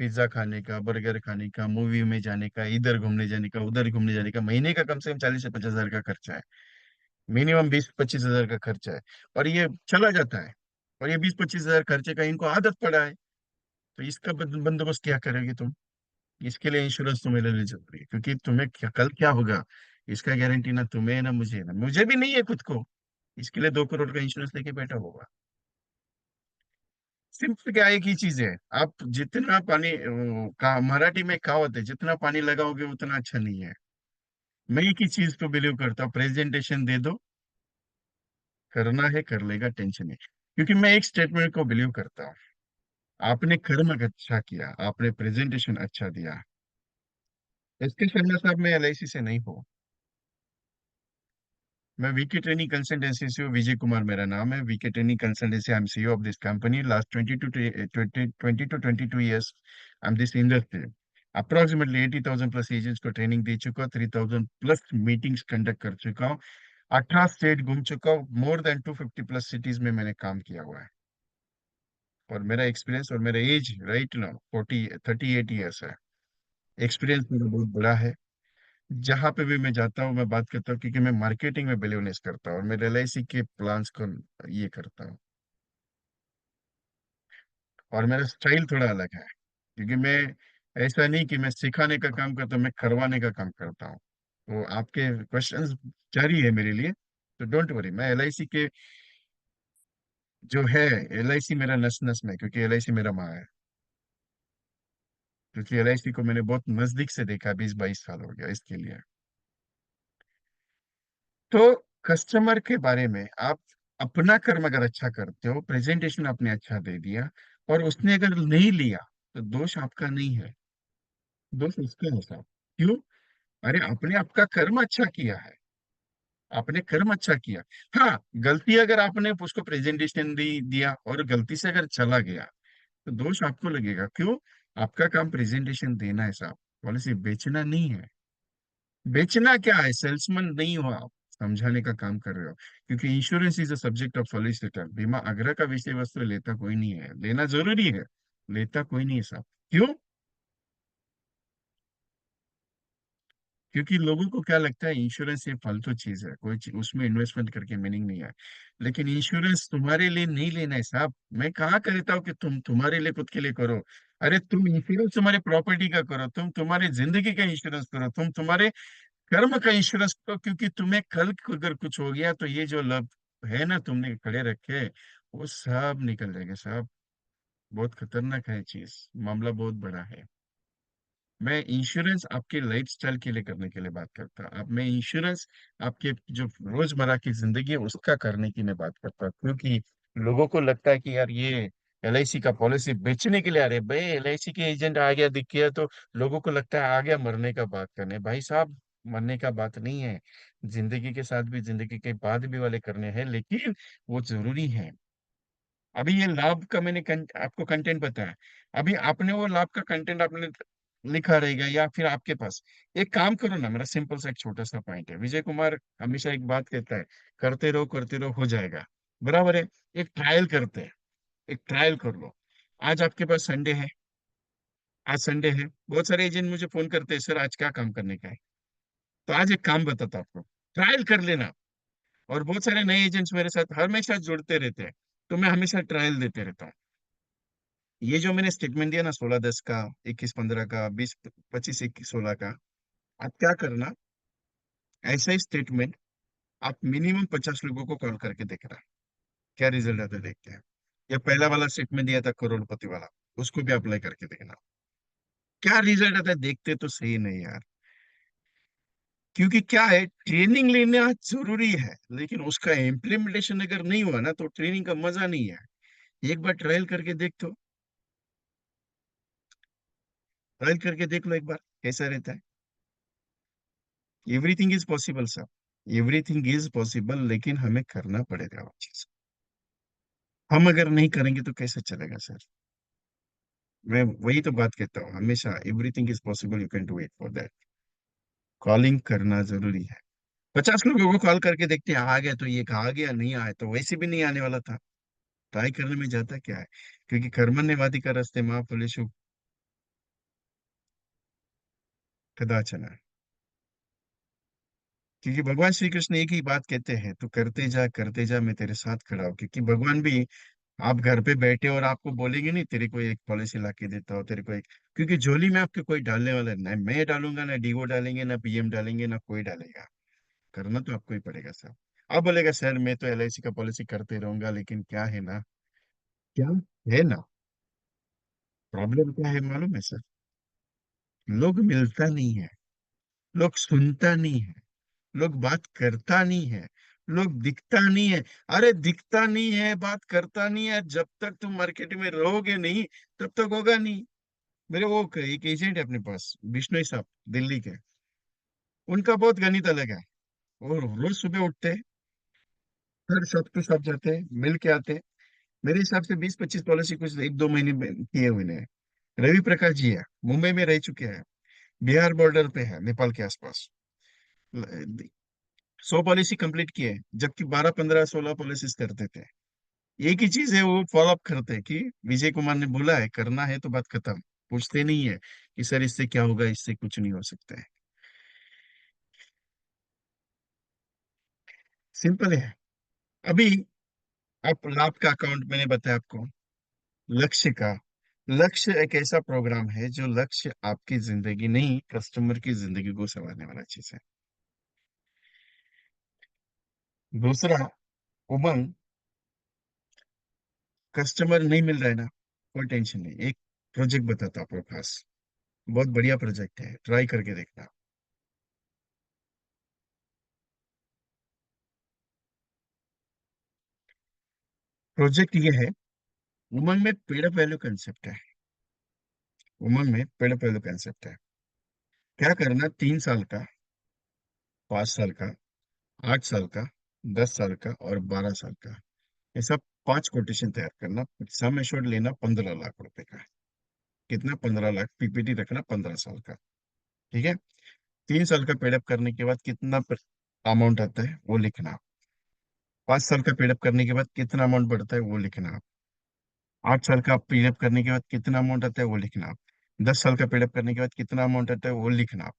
A: पिज्जा खाने का, बर्गर खाने का, मूवी में जाने का, इधर घूमने जाने का, उधर घूमने जाने का, महीने का कम से कम 40 से 50 हजार का खर्चा है। मिनिमम 20 25 हजार का खर्चा है। और ये चला जाता है। और ये 20 25 हजार खर्चे का इनको आदत पड़ा है। तो इसका बंदोबस्त क्या करोगे तुम? इसके लिए इंश्योरेंस तो मेरे लिए जरूरी है, क्योंकि तुम्हें कल क्या होगा इसका गारंटी ना तुम्हें है, ना मुझे, ना मुझे भी नहीं है खुद को। इसके लिए 2 करोड़ का इंश्योरेंस लेके बैठा होगा। सिंपल क्या, एक ही चीज है। आप जितना पानी का मराठी में कहावत है, जितना पानी लगाओगे उतना अच्छा नहीं है। मैं एक ही चीज को बिलीव करता हूँ, प्रेजेंटेशन दे दो, करना है कर लेगा, टेंशन नहीं। क्योंकि मैं एक स्टेटमेंट को बिलीव करता हूँ, आपने कर्म अच्छा किया, आपने प्रेजेंटेशन अच्छा दिया। इसके शर्मा साहब, मैं एलआईसी से नहीं हूँ। मैं वीके ट्रेनिंग कंसल्टेंसी से हूँ। विजय कुमार मेरा नाम है। VK training consultancy, I am CEO of this company. Last 20 to 22 years I am this industry. Approximately 80,000 plus agents को ट्रेनिंग दे चुका हूँ, 3,000 प्लस मीटिंग्स कंडक्ट कर चुका हूँ, 18 स्टेट घूम चुका हूँ, मोर देन 250 प्लस सिटीज में मैंने काम किया हुआ है। और मेरा एक्सपीरियंस और मेरा एज राइट नाउ 38 ईयर्स है। एक्सपीरियंस मेरा बहुत बड़ा है। जहां पे भी मैं जाता हूँ मैं बात करता हूँ, क्योंकि मैं मार्केटिंग में बिलीवनेस करता हूँ और मैं एलआईसी के प्लान्स को ये करता हूँ। और मेरा स्टाइल थोड़ा अलग है, क्योंकि मैं ऐसा नहीं कि मैं सिखाने का काम करता हूँ, मैं करवाने का काम करता हूँ। तो आपके क्वेश्चंस जारी है मेरे लिए, तो डोंट वरी। मैं एलआईसी के जो है, एलआईसी मेरा नस नस में, क्योंकि एलआईसी मेरा माँ है। क्योंकि एलआईसी को मैंने बहुत नजदीक से देखा, 20-22 साल हो गया इसके लिए। तो कस्टमर के बारे में आप अपना कर्म अगर अच्छा करते हो, प्रेजेंटेशन आपने अच्छा दे दिया, और उसने अगर नहीं लिया, तो दोष आपका नहीं है, दोष उसका है साहब। क्यों? अरे आपने आपका कर्म अच्छा किया है, आपने कर्म अच्छा किया। हाँ, गलती अगर आपने उसको प्रेजेंटेशन दिया और गलती से अगर चला गया, तो दोष आपको लगेगा। क्यों? आपका काम प्रेजेंटेशन देना है साहब, पॉलिसी बेचना नहीं है। बेचना क्या है, सेल्समैन नहीं हो आप, समझाने का काम कर रहे हो। क्योंकि insurance is a subject of solicitor, बीमा आग्रह का विषय वस्तु लेता कोई नहीं है, लेना जरूरी है, लेता कोई नहीं है साहब। क्यों? क्योंकि लोगों को क्या लगता है, इंश्योरेंस ये फालतू चीज है, कोई चीज उसमें इन्वेस्टमेंट करके मीनिंग नहीं है। लेकिन इंश्योरेंस तुम्हारे लिए नहीं लेना है साहब। मैं कहाँ कहता हूँ कि तुम तुम्हारे लिए खुद के लिए करो। अरे तुम इंश्योरेंस तुम्हारे प्रॉपर्टी का करो, तुम तुम्हारे जिंदगी का इंश्योरेंस करो, तुम तुम्हारे कर्म का इंश्योरेंस करो। क्योंकि तुम्हें कल को अगर कुछ हो गया, तो ये जो लब है ना तुमने खड़े रखे, वो सब निकल जाएंगे साहब। बहुत खतरनाक है चीज, मामला बहुत बड़ा है। मैं इंश्योरेंस आपके लाइफस्टाइल के लिए करने के लिए बात करता हूँ। अब मैं इंश्योरेंस आपके जो रोजमर्रा की जिंदगी है उसका करने की मैं बात करता हूँ। क्योंकि लोगों को लगता है कि यार ये एलआईसी का पॉलिसी बेचने के लिए आ रहे हैं। भाई एलआईसी के एजेंट आ गया, दिख गया, तो लोगों को लगता है आ गया मरने का बात करने। भाई साहब, मरने का बात नहीं है। जिंदगी के साथ भी, जिंदगी के बाद भी वाले करने हैं, लेकिन वो जरूरी है। अभी ये लाभ का मैंने आपको कंटेंट बताया। अभी आपने वो लाभ का कंटेंट आपने लिखा रहेगा, या फिर आपके पास, एक काम करो ना, मेरा सिंपल सा एक छोटा सा पॉइंट है। विजय कुमार हमेशा एक बात कहता है, करते रहो हो जाएगा। बराबर है। एक ट्रायल करते हैं, एक ट्रायल कर लो। आज आपके पास संडे है, आज संडे है, बहुत सारे एजेंट मुझे फोन करते हैं, सर आज क्या काम करने का है। तो आज एक काम बताता हूँ आपको, ट्रायल कर लेना। और बहुत सारे नए एजेंट्स मेरे साथ हमेशा जुड़ते रहते हैं, तो मैं हमेशा ट्रायल देते रहता हूँ। ये जो मैंने स्टेटमेंट दिया ना, 16-10 का, 21-15 का, 20-25-21-16 का, आप क्या करना, ऐसा ही स्टेटमेंट आप मिनिमम 50 लोगों को कॉल करके देख रहा है, क्या रिजल्ट आता है देखते हैं। या पहला वाला स्टेटमेंट दिया था करोड़पति वाला, उसको भी अप्लाई करके देखना, क्या रिजल्ट आता है देखते तो सही नहीं यार। क्योंकि क्या है, ट्रेनिंग लेना जरूरी है, लेकिन उसका इम्प्लीमेंटेशन अगर नहीं हुआ ना, तो ट्रेनिंग का मजा नहीं है। एक बार ट्रायल करके देख, तो ट्रायल करके देख लो एक बार, कैसा रहता है। Everything is possible sir, everything is possible, लेकिन हमें करना पड़ेगा वो चीज। हम अगर नहीं करेंगे तो कैसे चलेगा सर। मैं वही तो बात कहता हूँ हमेशा, everything is possible, you can do it for that. Calling करना जरूरी है। 50 लोगों को कॉल करके देखते हैं, आ गया तो ये आ गया, नहीं आया तो वैसे भी नहीं आने वाला था। ट्राई करने में जाता क्या है। क्योंकि कर्मण्यवादी का रास्ते माँ फलेशु कदाचन। क्योंकि भगवान श्री कृष्ण एक ही बात कहते हैं, तू करते जा, मैं तेरे साथ खड़ा हूं। क्योंकि भगवान भी, आप घर पे बैठे और आपको बोलेंगे नहीं तेरे को एक पॉलिसी ला के देता हूँ तेरे को एक, क्योंकि झोली में आपके कोई डालने वाला नहीं, मैं डालूंगा ना, डीओ डालेंगे ना, पीएम डालेंगे ना, कोई डालेगा। करना तो आपको ही पड़ेगा सर। आप बोलेगा सर मैं तो एलआईसी का पॉलिसी करते रहूंगा, लेकिन क्या है ना, क्या है ना, प्रॉब्लम क्या है मालूम है सर? लोग मिलता नहीं है, लोग सुनता नहीं है, लोग बात करता नहीं है, लोग दिखता नहीं है। अरे दिखता नहीं है, बात करता नहीं है, जब तक तुम मार्केट में रहोगे नहीं तब तक होगा नहीं। मेरे वो एक एजेंट है अपने पास, बिश्नोई साहब, दिल्ली के। उनका बहुत गणित अलग है। वो रोज सुबह उठते हैं, हर शॉप टू शॉप जाते हैं, मिल के आते हैं। मेरे हिसाब से 20-25 पॉलिसी कुछ एक दो महीने में किए हुए हैं। रवि प्रकाश जी है, मुंबई में रह चुके हैं, बिहार बॉर्डर पे है, नेपाल के आसपास। 100 पॉलिसी कंप्लीट किए, जबकि 12, 15, 16 पॉलिसीज करते थे। एक ही चीज है, वो फॉलो अप करते हैं कि विजय कुमार ने बोला है करना है तो बात खत्म। पूछते नहीं है कि सर इससे क्या होगा, इससे कुछ नहीं हो सकता है। सिंपल है। अभी आप लाभ का अकाउंट मैंने बताया आपको, लक्ष्य का। लक्ष्य एक ऐसा प्रोग्राम है जो लक्ष्य आपकी जिंदगी नहीं, कस्टमर की जिंदगी को संवारने वाला चीज है। दूसरा, उमंग। कस्टमर नहीं मिल रहा है ना, कोई टेंशन नहीं, एक प्रोजेक्ट बताता हूँ आपको खास। बहुत बढ़िया प्रोजेक्ट है, ट्राई करके देखना। प्रोजेक्ट ये है, उमंग में पेड़ वैल्यू कंसेप्ट है। उमंग में पेड़ वैल्यू कंसेप्ट है। क्या करना, 3 साल का, 5 साल का, 8 साल का, 10 साल का और 12 साल का, ऐसा 5 कोटेशन तैयार करना। सम एश्योर्ड लेना 15 लाख रुपए का। कितना? 15 लाख। पीपीटी रखना 15 साल का। ठीक है। 3 साल का पेडअप करने के बाद कितना अमाउंट आता है वो लिखना। 5 साल का पेडअप करने के बाद कितना अमाउंट बढ़ता है वो लिखना। 8 साल का पेडअप करने के बाद कितना अमाउंट आता है वो लिखना। 10 साल का पेडअप करने के बाद कितना अमाउंट आता है वो लिखना।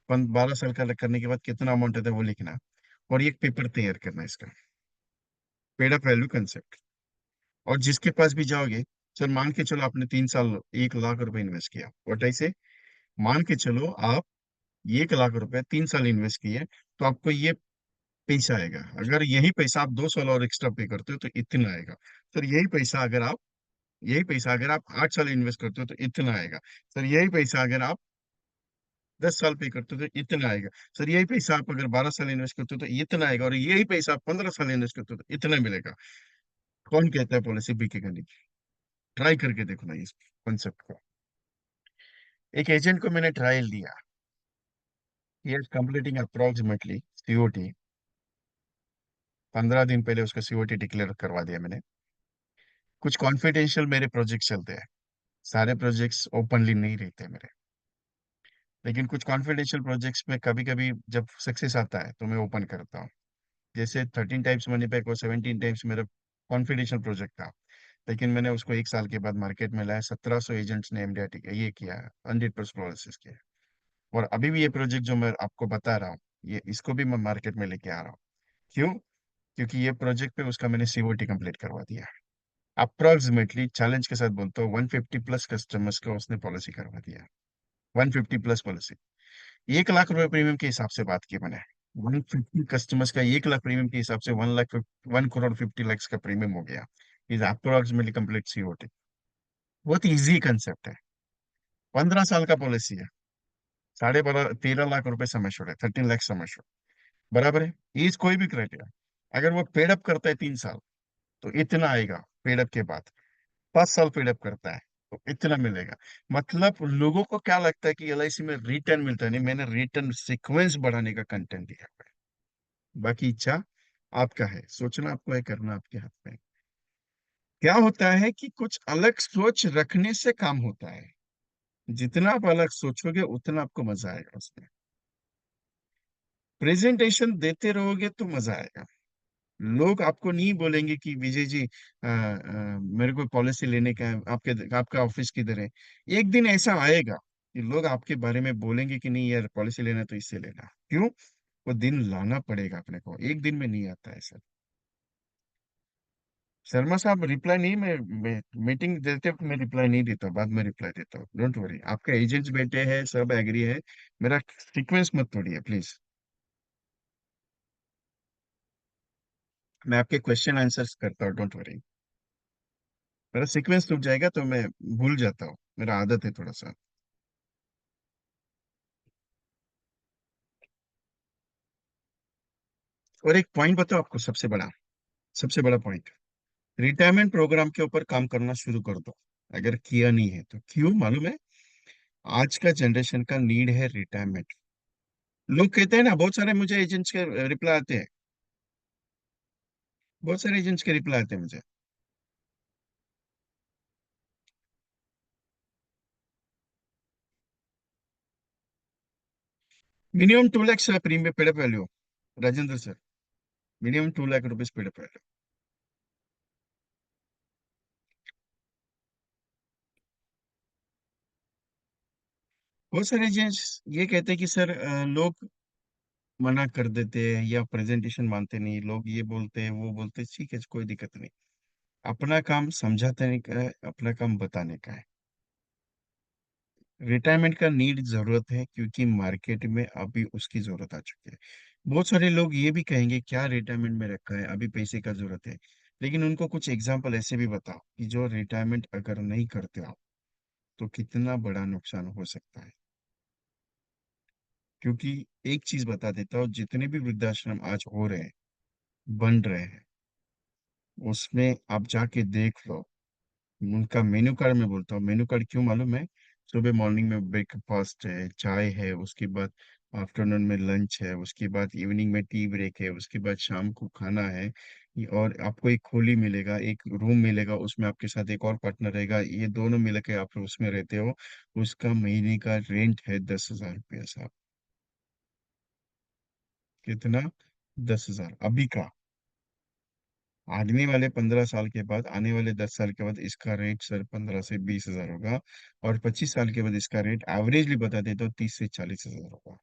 A: 12 साल का करने के बाद कितना अमाउंट आता है वो लिखना। और ये एक पेपर तैयार करना इसका, पेडअप वैल्यू कंसेप्ट। और जिसके पास भी जाओगे, सर मान के चलो आपने 3 साल 1 लाख रुपए इन्वेस्ट किया, और ऐसे मान के चलो आप 1 लाख रुपए 3 साल इन्वेस्ट किए, तो आपको ये पैसा आएगा। अगर यही पैसा आप 2 साल और एक्स्ट्रा पे करते हो तो इतना आएगा। सर यही पैसा अगर आप 8 साल इन्वेस्ट करते हो तो इतना आएगा। सर यही पैसा अगर आप 10 साल पे करते हो तो इतना आएगा। सर यही पैसा आप अगर 12 साल इन्वेस्ट करते हो तो इतना आएगा, और यही पैसा आप 15 साल इन्वेस्ट करते हो तो इतना मिलेगा। कौन कहता है पॉलिसी बिकेगा नहीं? ट्राई करके देखो ना इस कॉन्सेप्ट को। एक एजेंट को मैंने ट्रायल दिया, he is completing approximately COT. 15 दिन पहले उसका सीओटी डिक्लेयर करवा दिया मैंने। कुछ कॉन्फिडेंशियल मेरे प्रोजेक्ट चलते हैं, सारे प्रोजेक्ट्स ओपनली नहीं रहते मेरे। लेकिन कुछ कॉन्फिडेंशियल प्रोजेक्ट्स में कभी कभी जब सक्सेस आता है तो मैं ओपन करता हूँ। जैसे 13 टाइम्स मनी पैक और 17 टाइम्स मेरा कॉन्फिडेंशियल प्रोजेक्ट था। लेकिन मैंने उसको 1 साल के बाद मार्केट में लाया, 1700 एजेंट्स ने एमडीआरटी का ये किया, 100% प्रोसेस किया। और अभी भी ये प्रोजेक्ट जो मैं आपको बता रहा हूँ, ये इसको भी मैं मार्केट में लेके आ रहा हूँ। क्यों? क्योंकि ये प्रोजेक्ट पे उसका मैंने सीओटी कंप्लीट करवा दिया। अप्रोक्सीमेटली चैलेंज के साथ बोलता हूँ, 150 प्लस कस्टमर्स का उसने पॉलिसी करवा दिया। 150 प्लस पॉलिसी। 1 लाख रुपए प्रीमियम के हिसाब से बात की मैंने। 150 कस्टमर्स का 1 लाख प्रीमियम के हिसाब से 1 लाख, 1 करोड़ 50 लाख का प्रीमियम हो गया। Is approximately complete COT. बहुत इजी कंसेप्ट है। 15 साल का पॉलिसी है। 13.5 लाख रुपए समय छोड़े, 13 लाख समय छोड़े, बराबर है। एज कोई भी क्राइटेरिया, अगर वो पेडअप करता है 3 साल तो इतना आएगा। पेडअप के बाद 5 साल पेडअप करता है तो इतना मिलेगा। मतलब लोगों को क्या लगता है कि एलआईसी में रिटर्न मिलता है, नहीं, मैंने रिटर्न सीक्वेंस बढ़ाने का कंटेंट दिया हुआ है। बाकी इच्छा आपका है, सोचना आपको है, करना आपके हाथ में है। क्या होता है कि कुछ अलग सोच रखने से काम होता है। जितना आप अलग सोचोगे उतना आपको मजा आएगा उसमें। प्रेजेंटेशन देते रहोगे तो मजा आएगा। लोग आपको नहीं बोलेंगे कि विजय जी मेरे को पॉलिसी लेने का है, आपके आपका ऑफिस किधर है। एक दिन ऐसा आएगा कि लोग आपके बारे में बोलेंगे कि नहीं यार, पॉलिसी लेना है तो इससे लेना। क्यों? वो दिन लाना पड़ेगा अपने को, एक दिन में नहीं आता है सर। शर्मा साहब रिप्लाई नहीं, मैं मीटिंग देते वक्त मैं रिप्लाई नहीं देता, बाद में रिप्लाई देता हूँ, डोंट वरी। आपके एजेंट्स बैठे हैं, सब एग्री है। मेरा सीक्वेंस मत तोड़िए प्लीज। मैं आपके क्वेश्चन आंसर्स करता हूँ, डोंट वरी। मेरा सीक्वेंस टूट जाएगा तो मैं भूल जाता हूँ, मेरा आदत है थोड़ा सा। और एक पॉइंट बताओ आपको, सबसे बड़ा पॉइंट, रिटायरमेंट प्रोग्राम के ऊपर काम करना शुरू कर दो। अगर किया नहीं है तो क्यों मालूम है? आज का जनरेशन का नीड है रिटायरमेंट। लोग कहते हैं ना, बहुत सारे मुझे एजेंट्स के रिप्लाई आते हैं, बहुत सारे एजेंट्स के रिप्लाई आते हैं मुझे। Minimum 2 lakh premium paid value, Rajendra sir, minimum 2 lakh rupees paid value. बहुत सारे एजेंट्स ये कहते हैं कि सर लोग मना कर देते हैं या प्रेजेंटेशन मानते नहीं, लोग ये बोलते हैं वो बोलते हैं, ठीक है कोई दिक्कत नहीं। अपना काम समझाने का है, अपना काम बताने का है। रिटायरमेंट का नीड जरूरत है क्योंकि मार्केट में अभी उसकी जरूरत आ चुकी है। बहुत सारे लोग ये भी कहेंगे क्या रिटायरमेंट में रखा है, अभी पैसे का जरूरत है। लेकिन उनको कुछ एग्जांपल ऐसे भी बताओ कि जो रिटायरमेंट अगर नहीं करते हो तो कितना बड़ा नुकसान हो सकता है। क्योंकि एक चीज बता देता हूँ, जितने भी वृद्धाश्रम आज हो रहे हैं, बन रहे हैं, उसमें आप जाके देख लो। उनका मेन्यू कार्ड, मैं बोलता हूँ मेन्यू कार्ड क्यों मालूम है? सुबह मॉर्निंग में ब्रेकफास्ट है, चाय है, उसके बाद आफ्टरनून में लंच है, उसके बाद इवनिंग में टी ब्रेक है, उसके बाद शाम को खाना है। और आपको एक खोली मिलेगा, एक रूम मिलेगा, उसमें आपके साथ एक और पार्टनर रहेगा, ये दोनों मिलकर आप उसमें रहते हो। उसका महीने का रेंट है 10,000 रुपया साहब। कितना? 10,000 अभी का। आने वाले 15 साल के बाद, आने वाले 10 साल के बाद इसका रेट सर 15 से 20 हजार होगा। और 25 साल के बाद इसका रेट एवरेजली बता देता हूँ 30 से 40 हजार होगा।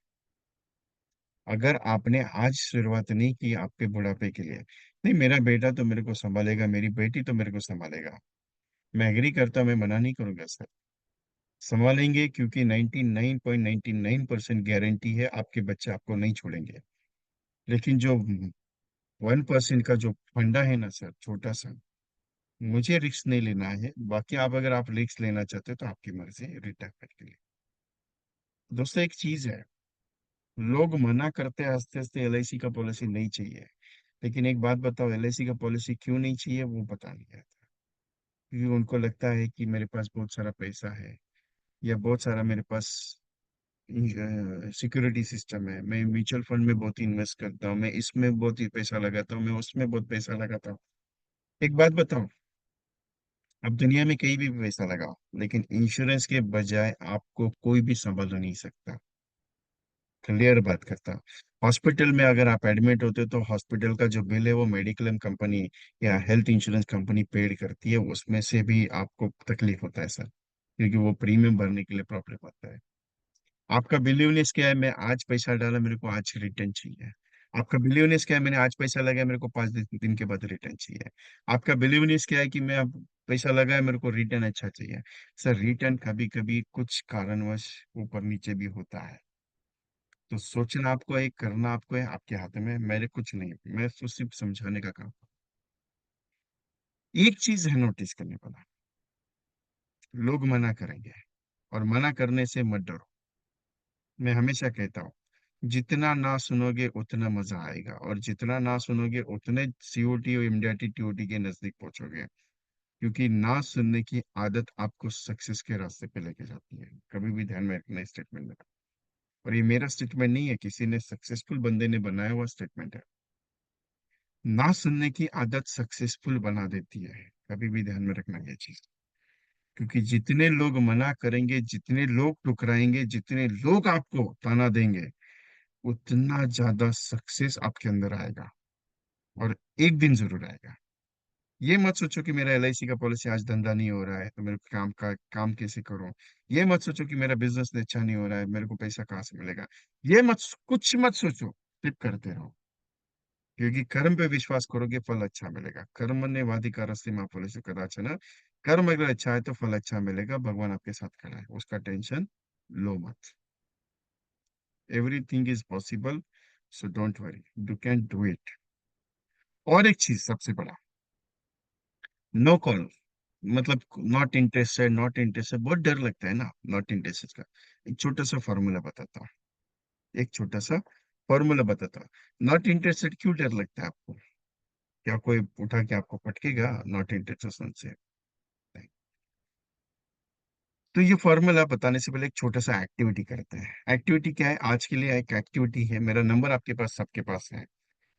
A: अगर आपने आज शुरुआत नहीं की आपके बुढ़ापे के लिए, नहीं मेरा बेटा तो मेरे को संभालेगा, मेरी बेटी तो मेरे को संभालेगा, मैं एग्री करता हूं, मैं मना नहीं करूंगा सर। संभालेंगे क्योंकि 99.99% गारंटी है आपके बच्चे आपको नहीं छोड़ेंगे। लेकिन जो 1% का जो फंडा है ना सर, छोटा सा, मुझे रिस्क नहीं लेना है। बाकी आप अगर आप रिस्क लेना चाहते हो तो आपकी मर्जी है रिटायरमेंट के लिए। दोस्तों एक चीज है, लोग मना करते हैं हंसते हंसते एलआईसी का पॉलिसी नहीं चाहिए। लेकिन एक बात बताओ, एलआईसी का पॉलिसी क्यों नहीं चाहिए वो पता नहीं आता। क्योंकि उनको लगता है कि मेरे पास बहुत सारा पैसा है, या बहुत सारा मेरे पास सिक्योरिटी सिस्टम है, मैं म्यूचुअल फंड में बहुत इन्वेस्ट करता हूँ, मैं इसमें बहुत ही पैसा लगाता हूँ, मैं उसमें बहुत पैसा लगाता हूँ। एक बात बताओ, अब दुनिया में कहीं भी पैसा लगाओ, लेकिन इंश्योरेंस के बजाय आपको कोई भी संभाल नहीं सकता। क्लियर बात करता हूँ। हॉस्पिटल में अगर आप एडमिट होते हो तो हॉस्पिटल का जो बिल है वो मेडिक्लेम कंपनी या हेल्थ इंश्योरेंस कंपनी पेड करती है, उसमें से भी आपको तकलीफ होता है सर, क्योंकि वो प्रीमियम भरने के लिए प्रॉब्लम होता है। आपका बिलीवनेस क्या है, मैं आज पैसा डाला मेरे को आज रिटर्न चाहिए। आपका बिलीवनेस क्या है, मैंने आज पैसा लगाया मेरे को 5 दिन के बाद रिटर्न चाहिए। आपका बिलीवनेस क्या है कि मैं अब पैसा लगाया मेरे को रिटर्न अच्छा चाहिए। सर रिटर्न कभी कभी कुछ कारणवश ऊपर नीचे भी होता है। तो सोचना आपको है, करना आपको है, आपके हाथ में, मेरे कुछ नहीं, मैं तो सिर्फ समझाने का काम। एक चीज है नोटिस करने वाला, लोग मना करेंगे, और मना करने से मत डरो। मैं हमेशा कहता हूँ, जितना ना सुनोगे उतना मजा आएगा, और जितना ना सुनोगे उतने सीओटी और एमडीआरटी टीओटी के नजदीक पहुंचोगे। क्योंकि ना सुनने की आदत आपको सक्सेस के रास्ते पे लेके जाती है, कभी भी ध्यान में रखना स्टेटमेंट में। और ये मेरा स्टेटमेंट नहीं है, किसी ने सक्सेसफुल बंदे ने बनाया हुआ स्टेटमेंट है। ना सुनने की आदत सक्सेसफुल बना देती है, कभी भी ध्यान में रखना ये चीज। क्योंकि जितने लोग मना करेंगे, जितने लोग टुकराएंगे, जितने लोग आपको ताना देंगे, उतना ज्यादा सक्सेस आपके अंदर आएगा। और एक दिन जरूर आएगा। ये मत सोचो कि मेरा एलआईसी का पॉलिसी आज धंधा नहीं हो रहा है तो मेरे को काम कैसे करूं। ये मत सोचो कि मेरा बिजनेस अच्छा नहीं हो रहा है, मेरे को पैसा कहाँ से मिलेगा। ये मत, कुछ मत सोचो, सिर्फ करते रहो। क्योंकि कर्म पे विश्वास करोगे फल अच्छा मिलेगा। कर्म ने वाधिकारस्ते मां फलेषु कदाचन। कर्म अगर अच्छा है तो फल अच्छा मिलेगा, भगवान आपके साथ खड़ा है, उसका टेंशन लो मत। Everything is possible, so don't worry, you can do it. और एक चीज सबसे बड़ा, नो कॉल, मतलब नॉट इंटरेस्टेड, नॉट इंटरेस्टेड, बहुत डर लगता है ना नॉट इंटरेस्टेड का। एक छोटा सा फॉर्मूला बताता हूँ, एक छोटा सा फॉर्मूला बताता हूँ। नॉट इंटरेस्टेड क्यों डर लगता है आपको? क्या कोई उठा के आपको पटकेगा नॉट इंटरेस्टेड से? नहीं। तो ये फॉर्मूला बताने से पहले एक छोटा सा एक्टिविटी करते हैं। एक्टिविटी क्या है आज के लिए? एक एक्टिविटी है, मेरा नंबर आपके पास सबके पास है।